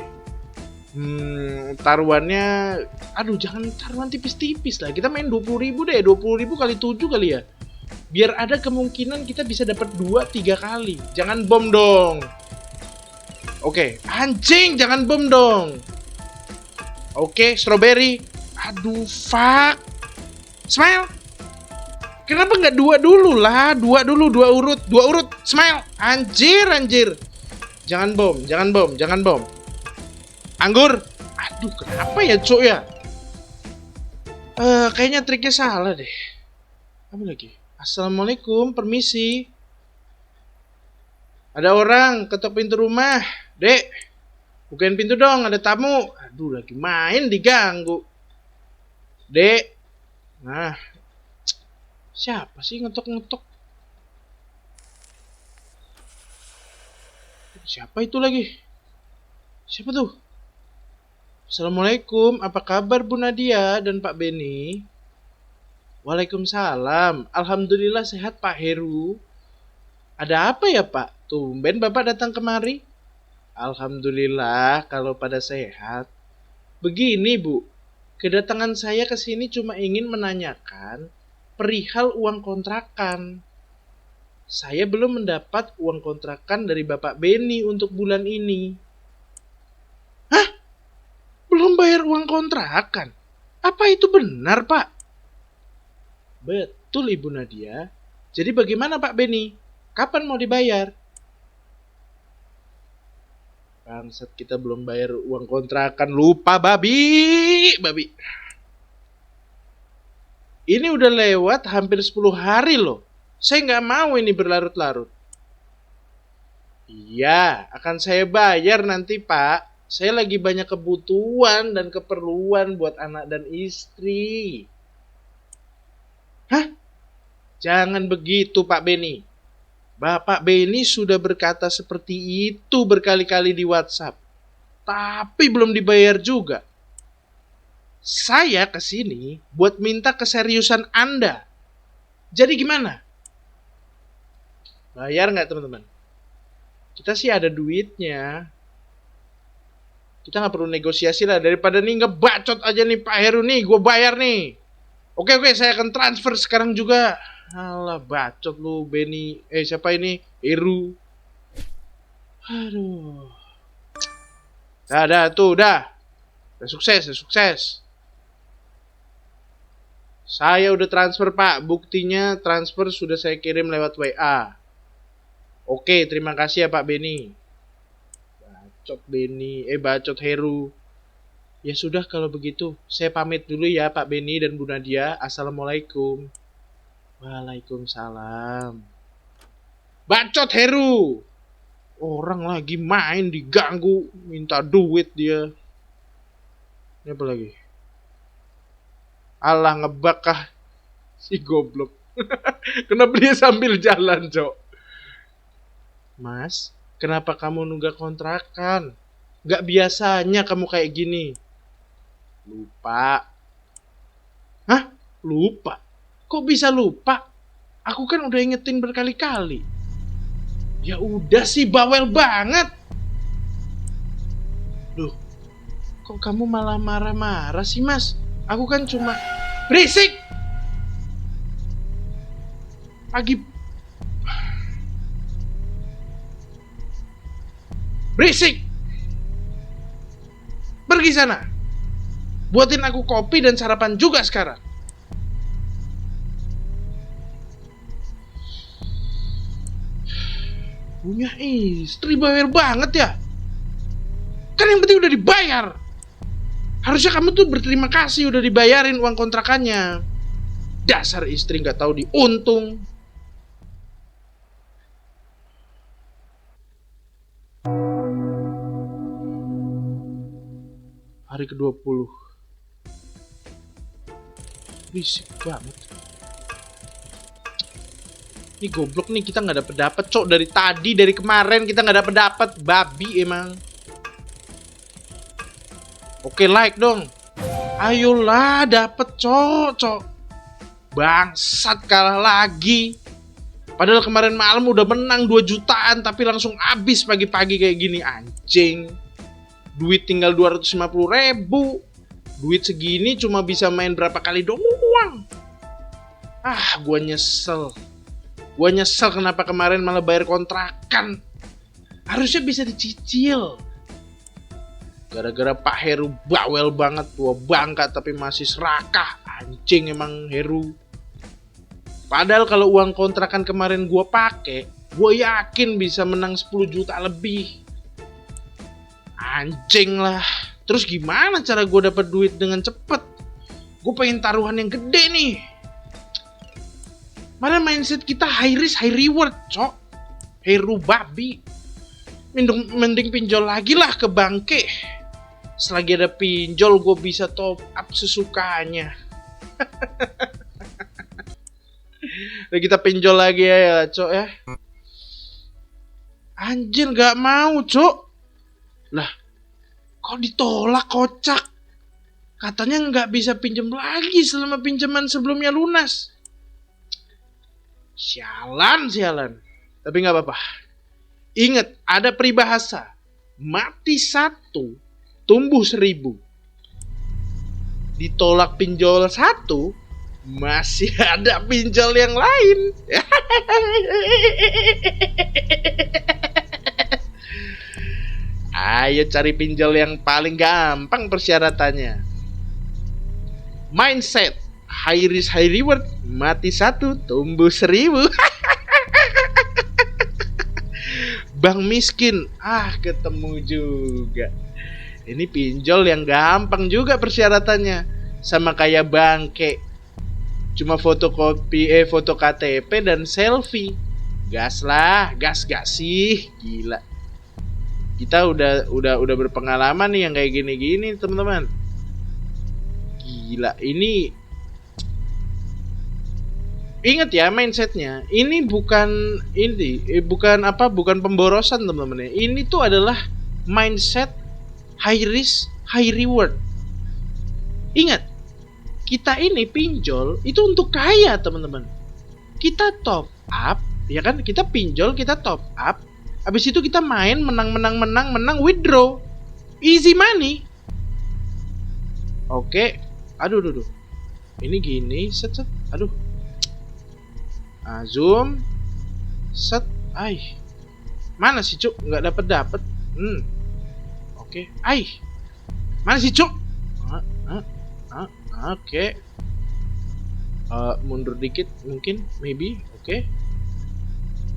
Taruhannya, jangan taruhan tipis-tipis lah. Kita main 20.000 deh, 20.000 kali 7 kali ya. Biar ada kemungkinan kita bisa dapat 2-3 kali. Jangan bom dong. Oke, anjing, jangan bom dong. Oke, strawberry. Aduh, fuck. Smile. Kenapa nggak 2 dulu lah? 2 dulu, 2 urut. Smile. Anjir. Jangan bom. Anggur. Aduh, kenapa ya, Cok ya? Kayaknya triknya salah deh. Apa lagi? Assalamualaikum, permisi. Ada orang ketok pintu rumah. Dek, bukain pintu dong, ada tamu. Aduh, lagi main diganggu. Dek. Nah. Siapa sih ngetok-ngetok? Siapa itu lagi? Siapa tuh? Assalamualaikum, apa kabar Bu Nadia dan Pak Beni? Waalaikumsalam, alhamdulillah sehat Pak Heru. Ada apa ya Pak? Tumben Bapak datang kemari? Alhamdulillah kalau pada sehat. Begini Bu, kedatangan saya ke sini cuma ingin menanyakan perihal uang kontrakan. Saya belum mendapat uang kontrakan dari Bapak Beni untuk bulan ini. Belum bayar uang kontrakan? Apa itu benar, Pak? Betul, Ibu Nadia. Jadi bagaimana, Pak Beni? Kapan mau dibayar? Bangsat, kita belum bayar uang kontrakan. Lupa babi. Ini udah lewat hampir 10 hari loh. Saya nggak mau ini berlarut-larut. Iya, akan saya bayar nanti Pak. Saya lagi banyak kebutuhan dan keperluan buat anak dan istri. Hah? Jangan begitu Pak Beni. Bapak Beni sudah berkata seperti itu berkali-kali di WhatsApp. Tapi belum dibayar juga. Saya kesini buat minta keseriusan Anda. Jadi gimana? Bayar nggak teman-teman? Kita sih ada duitnya. Kita nggak perlu negosiasi lah. Daripada nih ngebacot aja nih Pak Heru nih. Gue bayar nih. Oke, saya akan transfer sekarang juga. Alah bacot lu Beni. Siapa ini? Heru. Aduh. Dah. Udah sukses. Saya udah transfer Pak. Buktinya transfer sudah saya kirim lewat WA. Oke, terima kasih ya Pak Beni. Bacot Heru. Ya sudah kalau begitu. Saya pamit dulu ya Pak Beni dan Bu Nadia. Assalamualaikum. Waalaikumsalam. Bacot Heru. Orang lagi main diganggu. Minta duit dia. Ini apa lagi? Alah ngebakah si goblok. Kenapa dia sambil jalan, Cok? Mas, kenapa kamu nunggak kontrakan? Gak biasanya kamu kayak gini. Lupa. Hah? Lupa? Kok bisa lupa? Aku kan udah ingetin berkali-kali. Ya udah sih, bawel banget. Duh, kok kamu malah marah-marah sih, Mas? Aku kan cuma berisik. Berisik. Pergi sana. Buatin aku kopi dan sarapan juga sekarang. Punya istri bawel banget ya. Kan yang penting udah dibayar. Harusnya kamu tuh berterima kasih udah dibayarin uang kontrakannya. Dasar istri gak tahu diuntung. Hari ke-20. Berisik banget. Ini goblok nih, kita gak dapet Cok. Dari kemarin kita gak dapet babi emang. Oke, like dong. Ayolah, dapet Cok. Bangsat, kalah lagi. Padahal kemarin malam udah menang 2 jutaan, tapi langsung habis pagi-pagi kayak gini. Anjing. Duit tinggal 250.000. Duit segini cuma bisa main berapa kali doang. Gua nyesel. Kenapa kemarin malah bayar kontrakan. Harusnya bisa dicicil. Gara-gara Pak Heru bawel banget, tua bangka tapi masih serakah. Anjing emang Heru. Padahal kalau uang kontrakan kemarin gue pakai, gue yakin bisa menang 10 juta lebih. Anjing lah. Terus gimana cara gue dapat duit dengan cepet? Gue pengen taruhan yang gede nih. Mana mindset kita high risk high reward, Cok. Heru babi. Mending pinjol lagi lah ke bangke. Selagi ada pinjol gue bisa top up sesukanya. Nah, kita pinjol lagi ya Cok ya. Anjir gak mau Cok. Lah kok ditolak kocak. Katanya gak bisa pinjam lagi selama pinjaman sebelumnya lunas. Sialan. Tapi gak apa-apa. Ingat ada peribahasa. Mati 1 tumbuh 1000. Ditolak pinjol 1, masih ada pinjol yang lain. Ayo cari pinjol yang paling gampang persyaratannya. Mindset high risk high reward, mati 1 tumbuh 1000. Bang miskin. Ketemu juga. Ini pinjol yang gampang juga persyaratannya. Sama kayak bangke. Cuma fotokopi foto KTP dan selfie. Gas lah, gas gak sih? Gila. Kita udah berpengalaman nih yang kayak gini-gini, teman-teman. Gila, ini ingat ya mindsetnya. Ini bukan bukan pemborosan, teman-teman ya. Ini tuh adalah mindset high risk, high reward. Ingat, kita ini pinjol itu untuk kaya, teman-teman. Kita top up, ya kan? Kita pinjol, kita top up. Habis itu kita main, menang, withdraw. Easy money. Oke. Aduh. Ini gini, set. Aduh. Zoom. Set. Mana sih, Cuk? Nggak dapet. Oke. Mana sih, Cuk? Oke. Mundur dikit mungkin, maybe. Oke.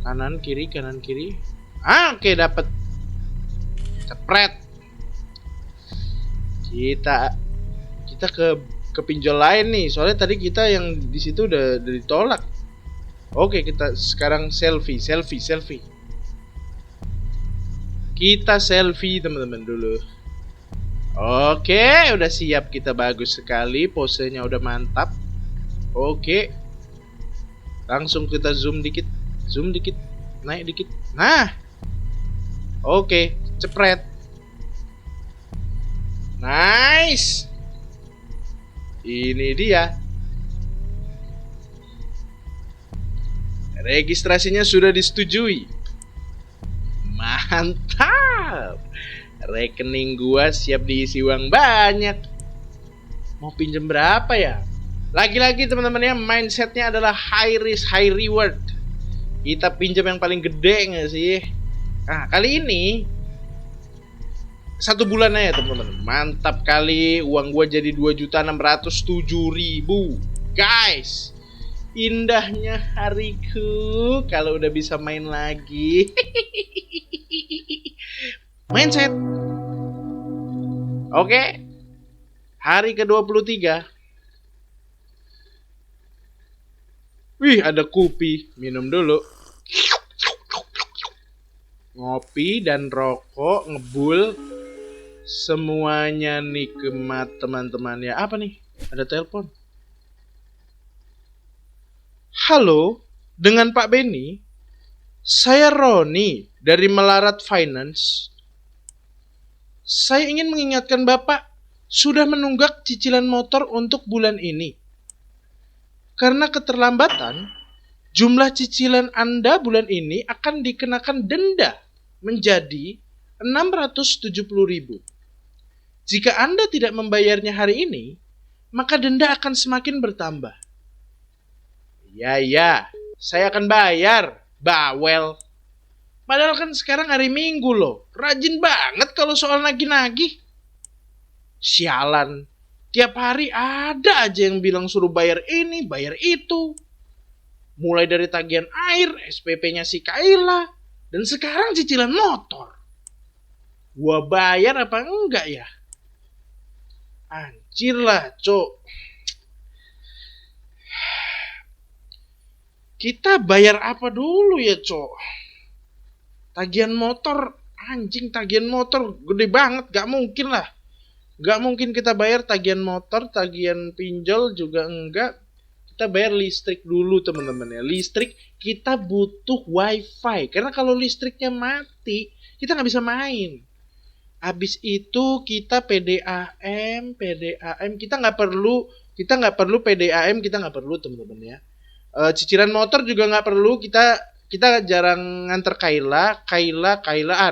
Kanan kiri. Oke, dapat. Cepret. Kita ke pinjol lain nih. Soalnya tadi kita yang di situ udah ditolak. Oke, kita sekarang selfie. Kita selfie, teman-teman, dulu. Oke, udah siap kita, bagus sekali. Posenya udah mantap. Oke. Langsung kita zoom dikit. Naik dikit. Nah. Oke, cepret. Nice. Ini dia. Registrasinya sudah disetujui. Mantap. Rekening gua siap diisi uang banyak. Mau pinjam berapa ya? Lagi-lagi teman-teman ya, mindsetnya adalah high risk, high reward. Kita pinjam yang paling gede nggak sih? Nah, kali ini 1 bulan aja teman-teman. Mantap kali, uang gua jadi 2.607.000. Guys, indahnya hariku kalau udah bisa main lagi. Mindset. Oke. Hari ke-23. Wih, ada kopi. Minum dulu. Ngopi dan rokok, ngebul. Semuanya nikmat, teman-teman ya. Apa nih? Ada telepon. Halo, dengan Pak Benny. Saya Roni dari Melarat Finance. Saya ingin mengingatkan Bapak sudah menunggak cicilan motor untuk bulan ini. Karena keterlambatan, jumlah cicilan Anda bulan ini akan dikenakan denda menjadi 670.000. Jika Anda tidak membayarnya hari ini, maka denda akan semakin bertambah. Ya, saya akan bayar, bawel. Padahal kan sekarang hari Minggu loh. Rajin banget kalau soal nagih-nagih. Sialan. Tiap hari ada aja yang bilang suruh bayar ini, bayar itu. Mulai dari tagihan air, SPP-nya si Kaila, dan sekarang cicilan motor. Gua bayar apa enggak ya? Anjir lah, Cok. Kita bayar apa dulu ya, Cok? Tagihan motor, anjing, tagihan motor gede banget, gak mungkin lah. Gak mungkin kita bayar tagihan motor, tagihan pinjol juga enggak. Kita bayar listrik dulu, teman-teman ya. Listrik kita butuh wifi. Karena kalau listriknya mati, kita nggak bisa main. Habis itu kita PDAM. Kita nggak perlu PDAM, kita nggak perlu, teman-teman ya. Cicilan motor juga nggak perlu. Kita jarang nganter Kaila.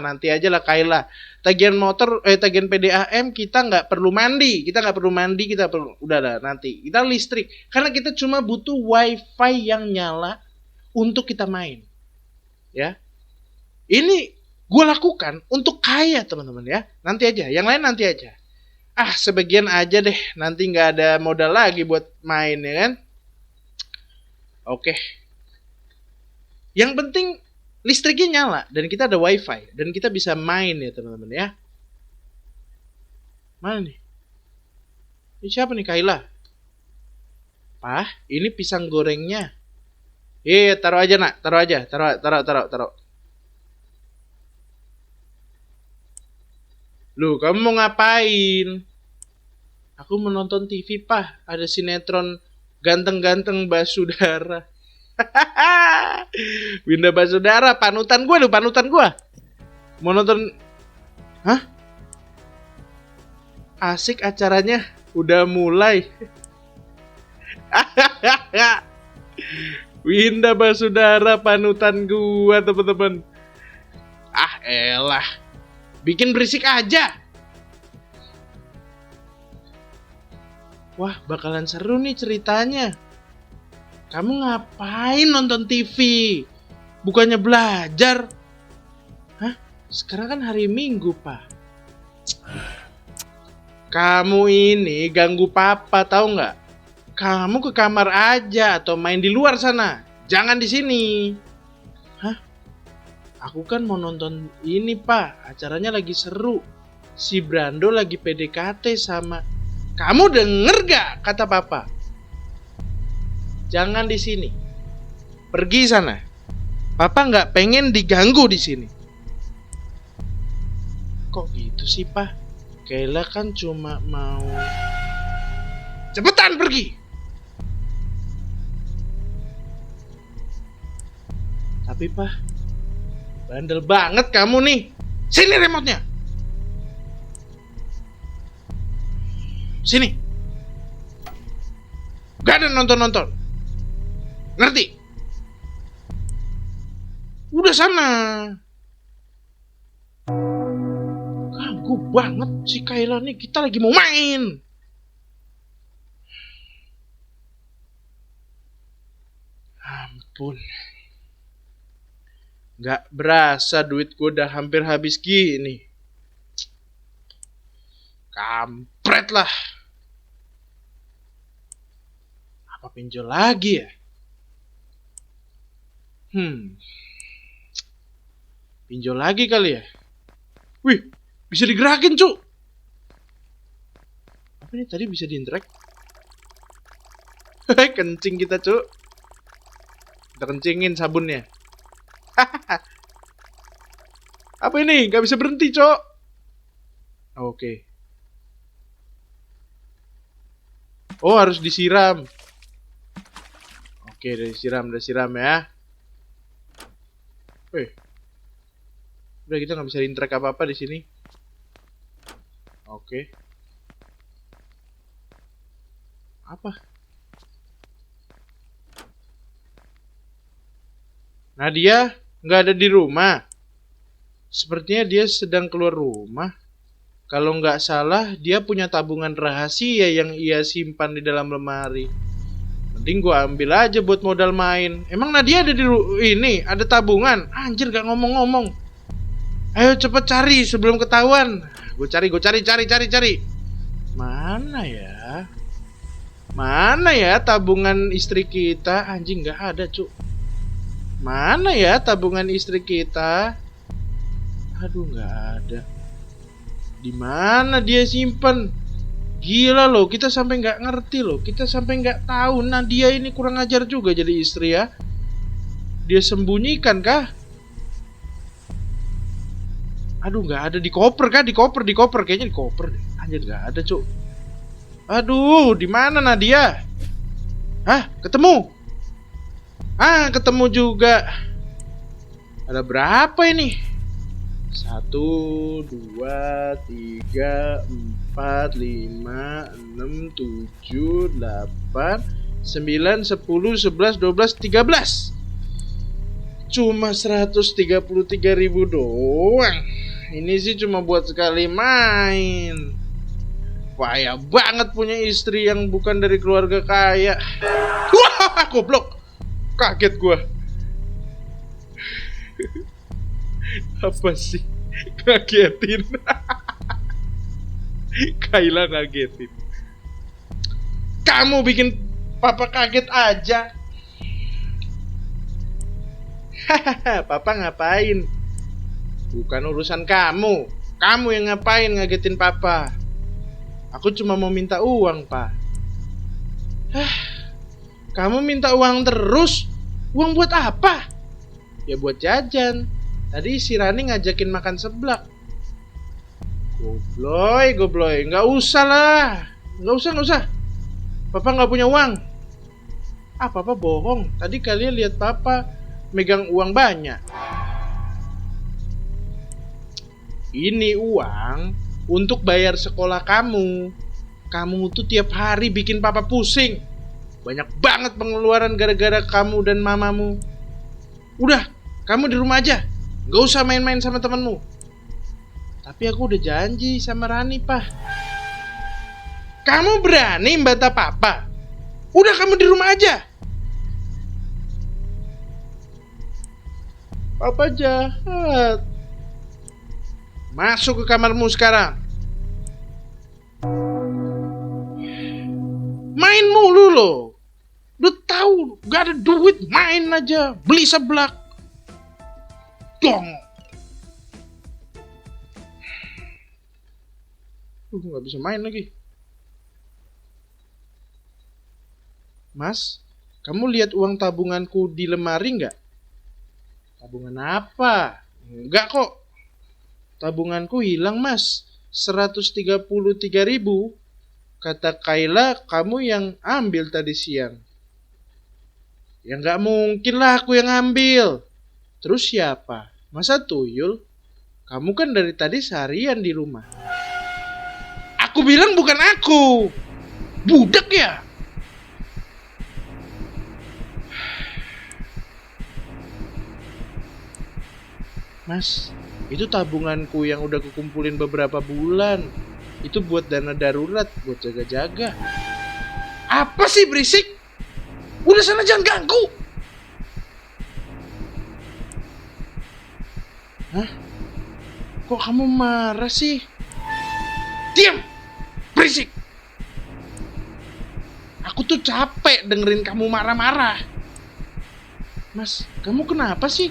Nanti aja lah Kaila. Tagihan motor, tagihan PDAM kita nggak perlu mandi. Kita perlu, udah lah nanti. Kita listrik. Karena kita cuma butuh wifi yang nyala untuk kita main. Ya. Ini gue lakukan untuk kaya, teman-teman ya. Nanti aja, yang lain nanti aja. Sebagian aja deh. Nanti nggak ada modal lagi buat main, ya kan. Oke. Yang penting listriknya nyala dan kita ada wifi dan kita bisa main ya teman-teman ya. Mana nih? Ini siapa nih, Kayla? Pah, ini pisang gorengnya. Taruh aja nak, taruh aja, taruh. Loh, kamu mau ngapain? Aku mau nonton TV, Pah. Ada sinetron ganteng-ganteng Basudara. Winda Basudara, panutan gue. Mau nonton. Hah? Asik acaranya, udah mulai. Winda Basudara, panutan gue, teman-teman. Ah, elah. Bikin berisik aja. Wah, bakalan seru nih ceritanya. Kamu ngapain nonton TV? Bukannya belajar? Hah? Sekarang kan hari Minggu, Pak. Kamu ini ganggu papa, tahu nggak? Kamu ke kamar aja atau main di luar sana. Jangan di sini. Hah? Aku kan mau nonton ini, Pak. Acaranya lagi seru. Si Brando lagi PDKT sama. Kamu denger gak kata papa? Jangan di sini. Pergi sana. Papa nggak pengen diganggu di sini. Kok gitu sih, Pak? Kayla kan cuma mau. Cepetan pergi. Tapi, Pak, bandel banget kamu nih. Sini remote-nya. Sini. Gak ada nonton-nonton. Ngerti? Udah sana. Ganggu banget si Kayla nih. Kita lagi mau main. Ampun. Gak berasa duit gue udah hampir habis gini. Kampret lah. Apa pinjol lagi ya? Pinjol lagi kali ya? Wih, bisa digerakin, Cuk. Apa ini tadi bisa diintrek? Kencing kita, Cuk. Kita kencingin sabunnya. Apa ini? Gak bisa berhenti, Cuk. Oke. Oh, harus disiram. Oke, udah disiram ya. Udah, kita nggak bisa intrek apa-apa di sini. Oke. Apa? Nadia nggak ada di rumah. Sepertinya dia sedang keluar rumah. Kalau nggak salah, dia punya tabungan rahasia yang ia simpan di dalam lemari. Mending gue ambil aja buat modal main. Emang Nadia ada di ini? Ada tabungan? Anjir, gak ngomong-ngomong. Ayo cepet cari sebelum ketahuan. Gue cari. Mana ya tabungan istri kita? Anjing, gak ada, Cuk. Mana ya tabungan istri kita? Aduh, gak ada. Di mana dia simpen? Gila loh, kita sampai nggak ngerti loh, kita sampai nggak tahu. Nah, dia ini kurang ajar juga jadi istri ya. Dia sembunyikan kah? Aduh, nggak ada di koper kah? Di koper kayaknya di koper deh. Anjir, nggak ada, Cuk. Aduh, di mana Nadia? Hah, ketemu? Ketemu juga. Ada berapa ini? 1, 2, 3, 4, 5, 6, 7, 8, 9, 10, 11, 12, 13. Cuma 133.000 doang. Ini sih cuma buat sekali main. Payah banget punya istri yang bukan dari keluarga kaya. Wah, goblok. Kaget gua. Apa sih? Ngagetin. Kayla ngagetin. Kamu bikin papa kaget aja. Hahaha, papa ngapain? Bukan urusan kamu. Kamu yang ngapain ngagetin papa? Aku cuma mau minta uang, Pak. Hah, kamu minta uang terus? Uang buat apa? Ya buat jajan. Tadi si Rani ngajakin makan seblak. Gobloy. Nggak usah lah. Nggak usah. Papa nggak punya uang. Papa bohong. Tadi kalian lihat papa megang uang banyak. Ini uang untuk bayar sekolah kamu. Kamu tuh tiap hari bikin papa pusing. Banyak banget pengeluaran gara-gara kamu dan mamamu. Udah, kamu di rumah aja. Gak usah main-main sama temenmu. Tapi aku udah janji sama Rani, Pak. Kamu berani membantah papa? Udah, kamu di rumah aja. Papa jahat. Masuk ke kamarmu sekarang. Main mulu loh. Udah tahu gak ada duit, main aja. Beli seblak. Dong. Gak bisa main lagi. Mas, kamu lihat uang tabunganku di lemari nggak? Tabungan apa? Enggak kok. Tabunganku hilang, Mas. 133.000. Kata Kayla, kamu yang ambil tadi siang. Ya nggak mungkin lah aku yang ambil. Terus siapa? Masa Tuyul? Kamu kan dari tadi seharian di rumah. Aku bilang bukan aku. Budak ya? Mas, itu tabunganku yang udah kukumpulin beberapa bulan. Itu buat dana darurat, buat jaga-jaga. Apa sih berisik? Udah sana jangan ganggu. Hah? Kok kamu marah sih? Diam! Berisik! Aku tuh capek dengerin kamu marah-marah. Mas, kamu kenapa sih?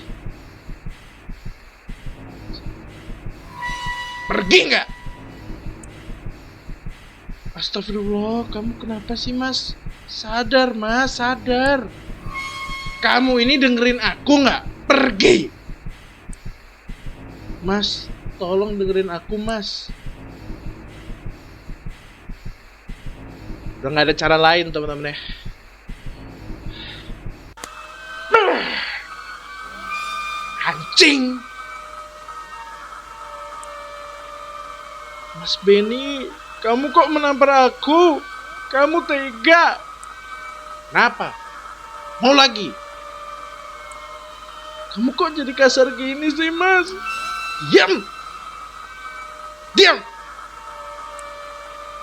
Pergi nggak? Astagfirullah, kamu kenapa sih, Mas? Sadar, Mas, sadar. Kamu ini dengerin aku nggak? Pergi! Mas, tolong dengerin aku, Mas. Udah nggak ada cara lain, teman-teman ya. Anjing! Mas Benny, kamu kok menampar aku? Kamu tega. Kenapa? Mau lagi? Kamu kok jadi kasar gini sih, Mas? Diam! Diam!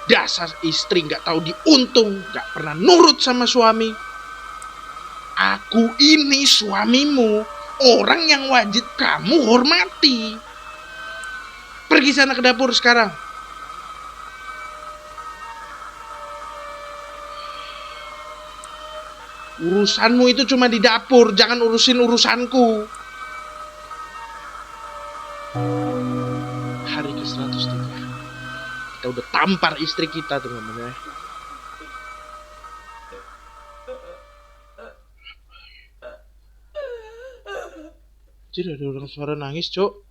Dasar istri gak tahu diuntung, gak pernah nurut sama suami. Aku ini suamimu, orang yang wajib kamu hormati. Pergi sana ke dapur sekarang. Urusanmu itu cuma di dapur, jangan urusin urusanku. Hari ke-103. Kita udah tampar istri kita, teman-teman ya. Jadi ada orang suara nangis, Cok.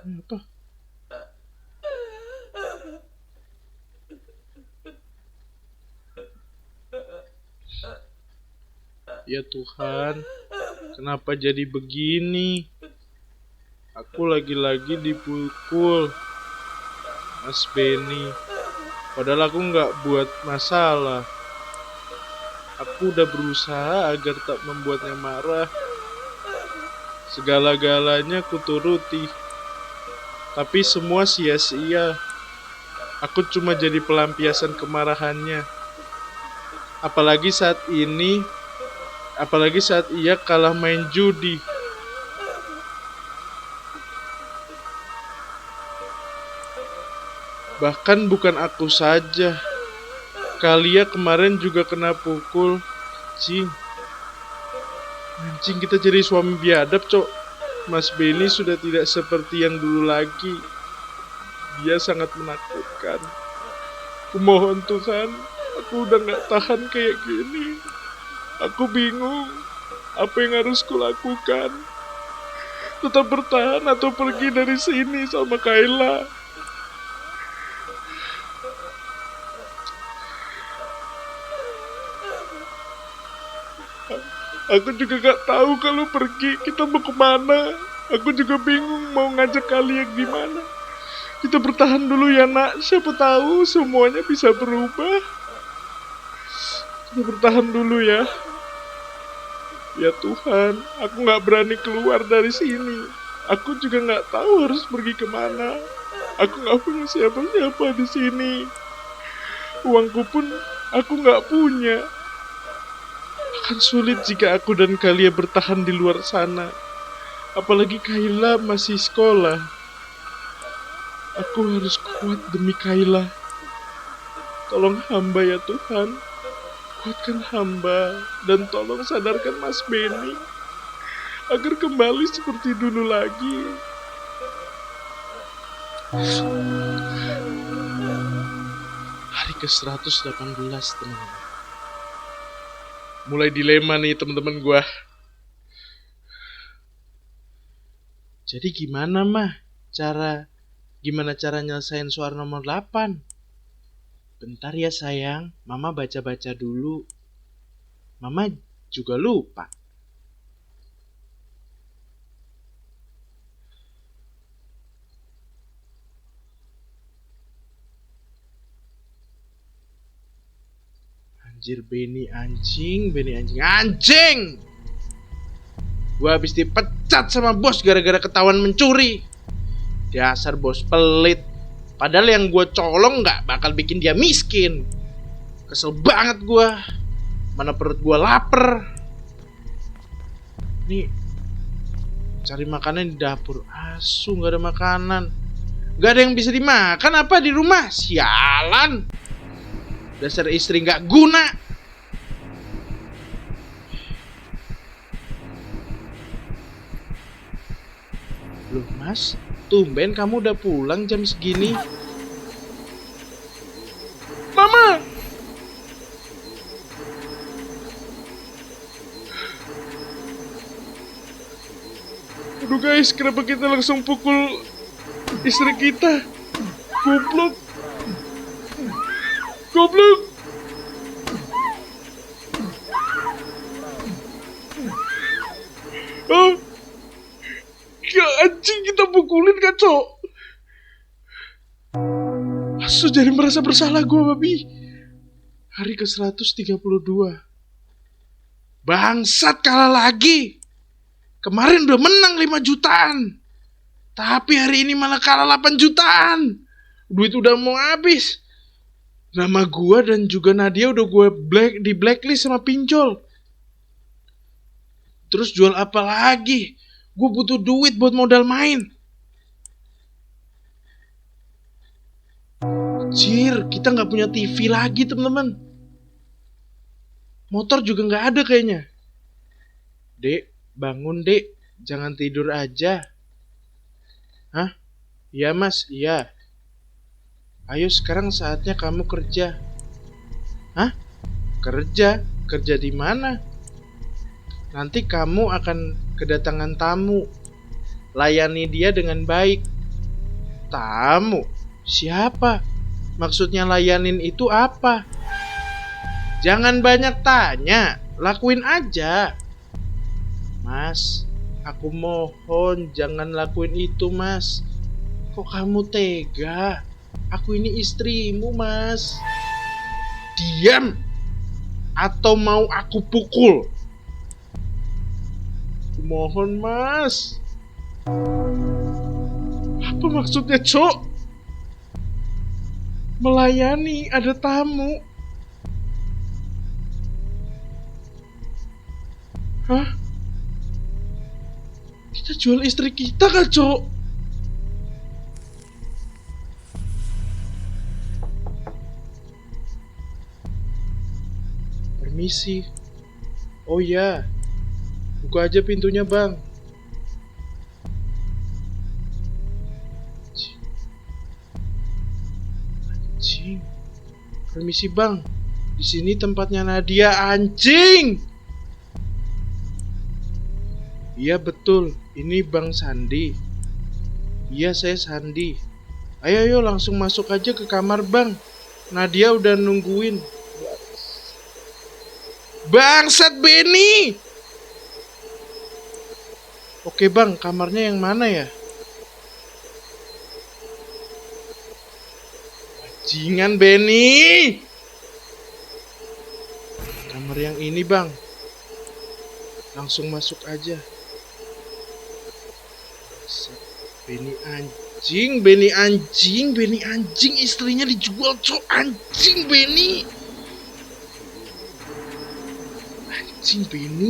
Apa? Ya Tuhan, kenapa jadi begini? Aku lagi-lagi dipukul, Mas Benny. Padahal aku nggak buat masalah. Aku udah berusaha agar tak membuatnya marah. Segala-galanya kuturuti. Tapi semua sia-sia. Aku cuma jadi pelampiasan kemarahannya. Apalagi saat ia kalah main judi. Bahkan bukan aku saja. Kalia kemarin juga kena pukul. Anjing, kita jadi suami biadab, Cok. Mas Benny sudah tidak seperti yang dulu lagi. Dia sangat menakutkan. Kumohon Tuhan, aku udah gak tahan kayak gini. Aku bingung, apa yang harus kulakukan? Tetap bertahan atau pergi dari sini sama Kayla? Aku juga gak tahu kalau pergi kita mau kemana. Aku juga bingung mau ngajak kalian gimana. Kita bertahan dulu ya nak, siapa tahu semuanya bisa berubah. Kita bertahan dulu ya. Ya Tuhan, aku gak berani keluar dari sini. Aku juga gak tahu harus pergi kemana. Aku gak punya siapa-siapa di sini. Uangku pun aku gak punya. Akan sulit jika aku dan kalian bertahan di luar sana. Apalagi Kayla masih sekolah. Aku harus kuat demi Kayla. Tolong hamba ya Tuhan. Kuatkan hamba dan tolong sadarkan Mas Benny agar kembali seperti dulu lagi. Hari ke-118 teman-teman. Mulai dilema nih teman-teman gua. Jadi gimana cara nyelesain soal nomor 8? Bentar ya sayang, Mama baca-baca dulu. Mama juga lupa. Anjir, Benny anjing. Gua habis dipecat sama bos gara-gara ketahuan mencuri. Dasar bos pelit. Padahal yang gue colong gak bakal bikin dia miskin. Kesel banget gue. Mana perut gue lapar. Nih, cari makanan di dapur. Asu, gak ada makanan. Gak ada yang bisa dimakan apa di rumah? Sialan. Dasar istri gak guna. Loh mas, tumben kamu udah pulang jam segini. Mama! Aduh guys, kenapa kita langsung pukul istri kita? Goblok. Oh, ya anjing, kita pukulin kan, Cok. Asu, jadi merasa bersalah gue, babi. Hari ke-132. Bangsat, kalah lagi. Kemarin udah menang 5 jutaan. Tapi hari ini malah kalah 8 jutaan. Duit udah mau habis. Nama gue dan juga Nadia udah gue di blacklist sama pinjol. Terus jual apa lagi? Gue butuh duit buat modal main. Anjir, kita gak punya TV lagi teman-teman. Motor juga gak ada kayaknya. Dek, bangun dek. Jangan tidur aja. Hah? Iya mas, iya. Ayo sekarang saatnya kamu kerja. Hah? Kerja? Kerja di mana? Nanti kamu akan kedatangan tamu. Layani dia dengan baik. Tamu? Siapa? Maksudnya layanin itu apa? Jangan banyak tanya. Lakuin aja. Mas, aku mohon jangan lakuin itu mas. Kok kamu tega? Aku ini istrimu mas. Diam. Atau mau aku pukul? Mohon mas. Apa maksudnya Cok? Melayani, ada tamu. Hah? Kita jual istri kita kan Cok? Permisi. Oh ya, buka aja pintunya bang. Anjing. Permisi bang. Di sini tempatnya Nadia, anjing. Iya betul, ini Bang Sandi. Iya saya Sandi. Ayo langsung masuk aja ke kamar bang. Nadia udah nungguin. Bangsat Benny. Oke bang, kamarnya yang mana ya? Bajingan Benny. Kamar yang ini bang. Langsung masuk aja. Benny anjing, Benny anjing, Benny anjing, istrinya dijual cok, anjing Benny. Anjing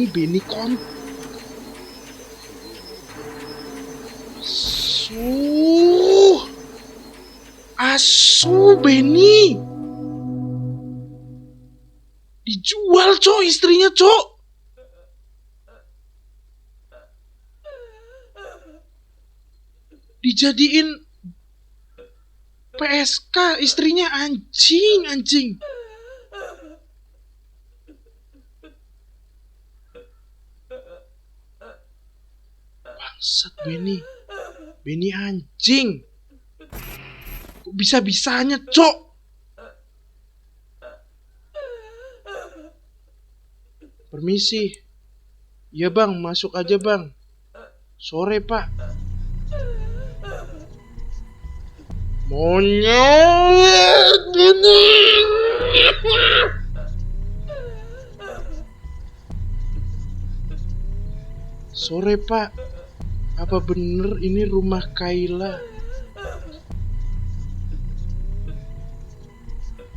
Benny kon. Asu Benny. Dijual cok, istrinya cok. Dijadiin PSK istrinya, anjing. Bangsat Benny anjing. Kok bisa-bisanya cok? Permisi. Iya bang, masuk aja bang. Sore pak. Monyet ini. Sore pak. Apa bener ini rumah Kayla?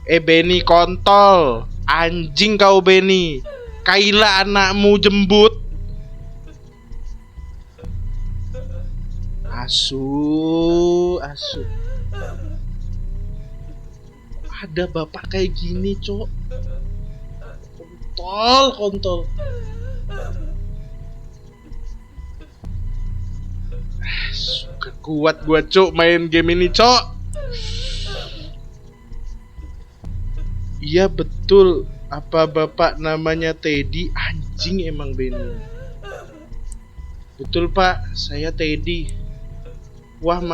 Benny kontol. Anjing kau Benny. Kayla anakmu jembut. Asu. Ada bapak kayak gini cok. Kontol. Suka kuat gua cok main game ini cok. Iya betul. Apa bapak namanya Teddy? Anjing emang Benny. Betul pak, saya Teddy. Wah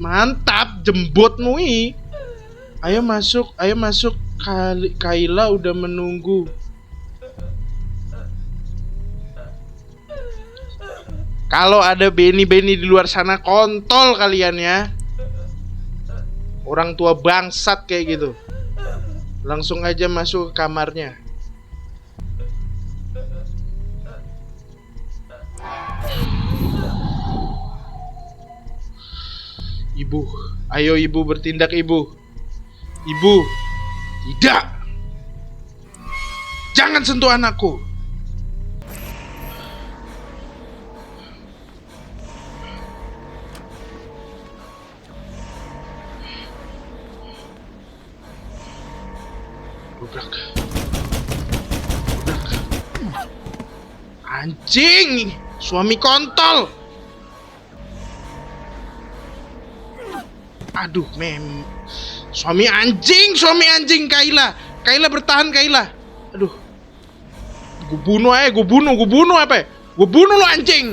mantap jembutmu ih. Ayo masuk. Kayla udah menunggu. Kalau ada Benny di luar sana, kontol kalian ya. Orang tua bangsat kayak gitu. Langsung aja masuk ke kamarnya. Ibu, ayo ibu bertindak ibu. Ibu, tidak. Jangan sentuh anakku. Dobrak. Anjing, suami kontol. Aduh, suami anjing Kayla bertahan Kayla. Aduh. Gue bunuh apa? Gue bunuh lo anjing.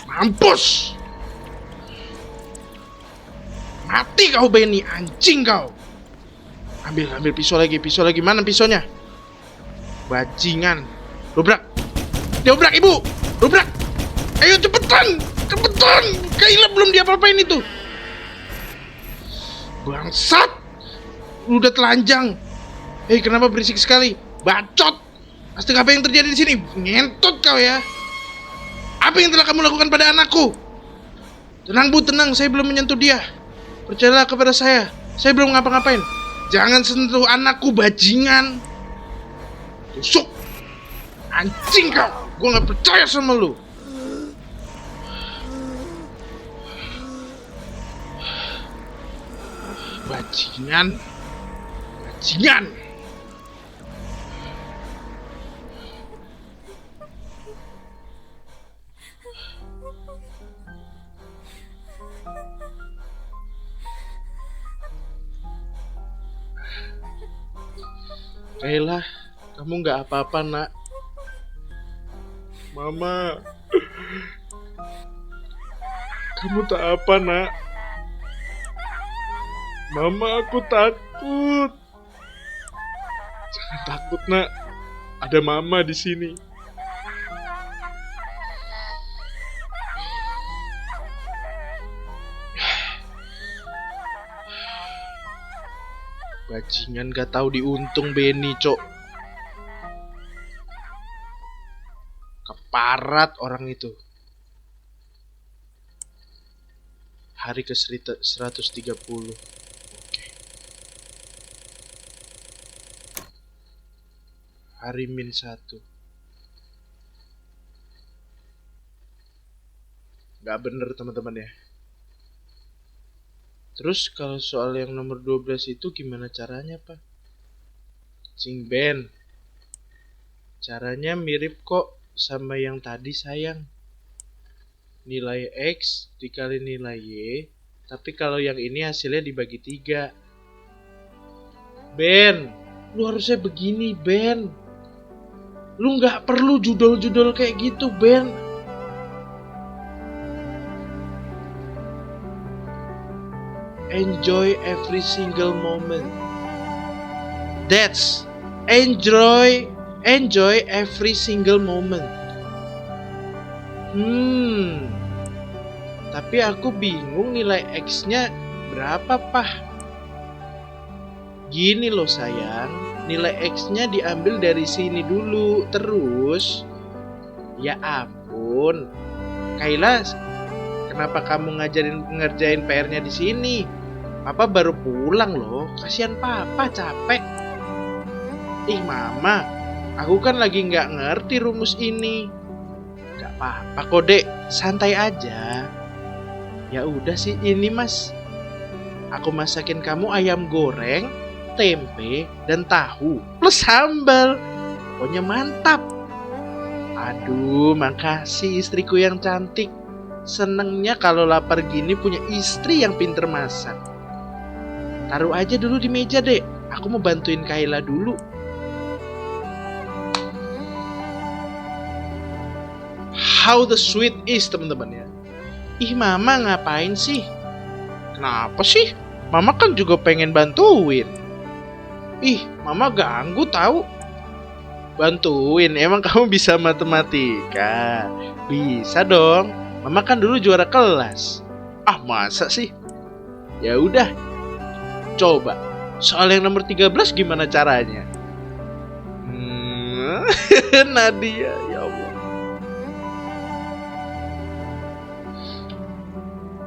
Mampus. Mati kau Benny, anjing kau. Ambil pisau lagi. Mana pisaunya? Bajingan. Dobrak ibu. Dobrak. Ayo cepetan. Kayla belum diapa-apain itu. Bangsat. Udah telanjang. Kenapa berisik sekali? Bacot. Astaga, apa yang terjadi di sini? Ngentot kau ya. Apa yang telah kamu lakukan pada anakku? Tenang bu, tenang. Saya belum menyentuh dia. Percayalah kepada saya. Saya belum ngapa-ngapain. Jangan sentuh anakku, bajingan. Tusuk. Anjing kau. Gue gak percaya sama lu. Bajingan. Bajingan. Kayla, kamu nggak apa-apa, nak. Mama, kamu tak apa, nak. Mama, aku takut. Jangan takut, nak. Ada mama di sini. Bajingan gak tahu diuntung Benny, cok. Keparat orang itu. Hari ke 130. Oke. Hari -1. Gak bener teman-teman ya. Terus kalau soal yang nomor 12 itu gimana caranya, Pak? Cing Ben. Caranya mirip kok sama yang tadi, sayang. Nilai X dikali nilai Y, tapi kalau yang ini hasilnya dibagi 3. Ben, lu harusnya begini, Ben. Lu gak perlu judul-judul kayak gitu, Ben. Enjoy every single moment. That's enjoy every single moment. Tapi aku bingung nilai X-nya berapa, Pak? Gini loh sayang, nilai X-nya diambil dari sini dulu, terus ya ampun. Kayla, kenapa kamu ngerjain PR-nya di sini? Papa baru pulang loh, kasihan Papa capek. Ih Mama, aku kan lagi nggak ngerti rumus ini. Gak apa-apa kok Dek, santai aja. Ya udah sih ini Mas, aku masakin kamu ayam goreng, tempe, dan tahu plus sambal. Pokoknya mantap. Aduh, makasih istriku yang cantik. Senengnya kalau lapar gini punya istri yang pinter masak. Taruh aja dulu di meja, Dek. Aku mau bantuin Kayla dulu. How the sweet is, teman-teman ya. Ih, Mama ngapain sih? Kenapa sih? Mama kan juga pengen bantuin. Ih, Mama ganggu tahu. Bantuin, emang kamu bisa matematika? Bisa dong. Mama kan dulu juara kelas. Ah, masa sih? Ya udah. Coba. Soal yang nomor 13 gimana caranya? Nadia, ya Allah.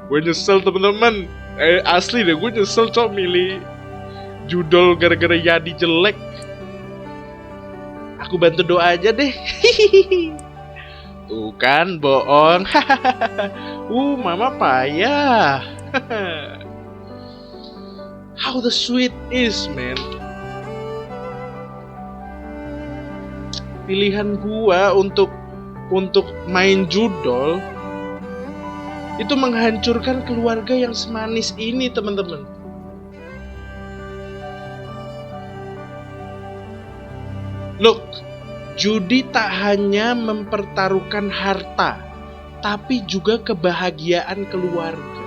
Gue nyesel teman-teman. Asli deh, gue nyesel cok milih judul gara-gara Yadi jelek. Aku bantu doa aja deh. Tuh kan bohong. Mama payah. How the sweet is, man. Pilihan gua untuk main judol itu menghancurkan keluarga yang semanis ini, teman-teman. Look, judi tak hanya mempertaruhkan harta, tapi juga kebahagiaan keluarga.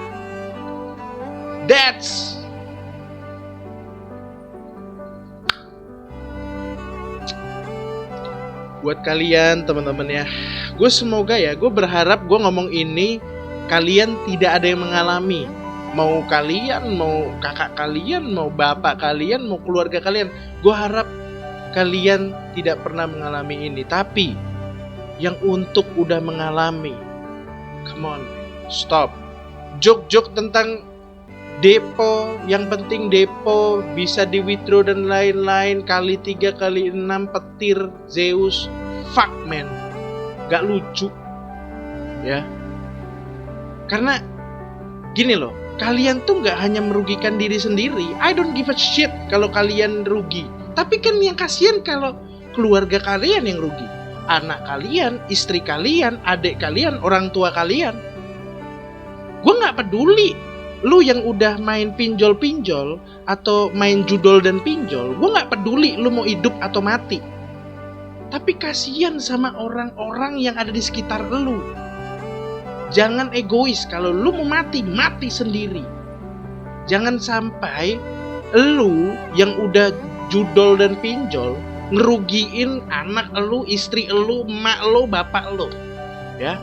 That's buat kalian teman-teman ya. Gue semoga ya, gue berharap gue ngomong ini kalian tidak ada yang mengalami. Mau kalian, mau kakak kalian, mau bapak kalian, mau keluarga kalian. Gue harap kalian tidak pernah mengalami ini. Tapi yang untuk udah mengalami, come on, stop. Jok-jok tentang depo, yang penting depo bisa di withdraw dan lain-lain, kali 3 kali 6 petir Zeus. Fuck man, gak lucu ya. Karena Gini loh, kalian tuh nggak hanya merugikan diri sendiri. I don't give a shit kalau kalian rugi. Tapi kan yang kasihan kalau keluarga kalian yang rugi. Anak kalian, istri kalian, adik kalian, orang tua kalian. Gue nggak peduli lu yang udah main pinjol-pinjol atau main judol dan pinjol. Gue nggak peduli lu mau hidup atau mati. Tapi kasihan sama orang-orang yang ada di sekitar lu. Jangan egois, kalau lu mau mati, mati sendiri. Jangan sampai lu yang udah judol dan pinjol ngerugiin anak lu, istri lu, emak lu, bapak lu. Ya.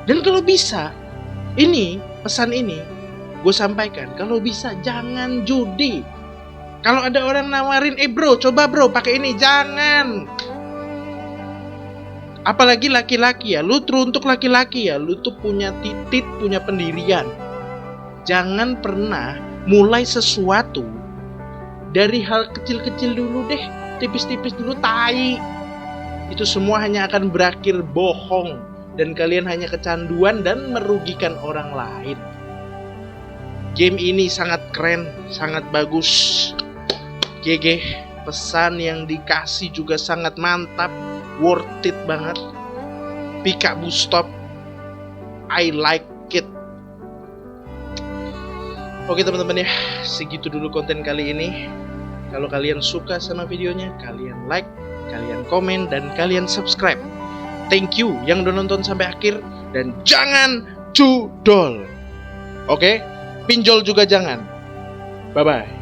Dan kalau bisa, ini, pesan ini gue sampaikan, kalau bisa jangan judi. Kalau ada orang nawarin, bro, coba bro, pakai ini, jangan. Apalagi laki-laki ya, lu teruntuk laki-laki ya, lu tuh punya titik, punya pendirian. Jangan pernah mulai sesuatu dari hal kecil-kecil dulu deh, tipis-tipis dulu, tai. Itu semua hanya akan berakhir bohong dan kalian hanya kecanduan dan merugikan orang lain. Game ini sangat keren, sangat bagus. GG, pesan yang dikasih juga sangat mantap. Worth it banget. Pika Stop, I like it. Oke teman-teman ya, segitu dulu konten kali ini. Kalau kalian suka sama videonya, kalian like, kalian komen, dan kalian subscribe. Thank you yang udah nonton sampai akhir. Dan jangan judol. Oke, pinjol juga jangan. Bye-bye.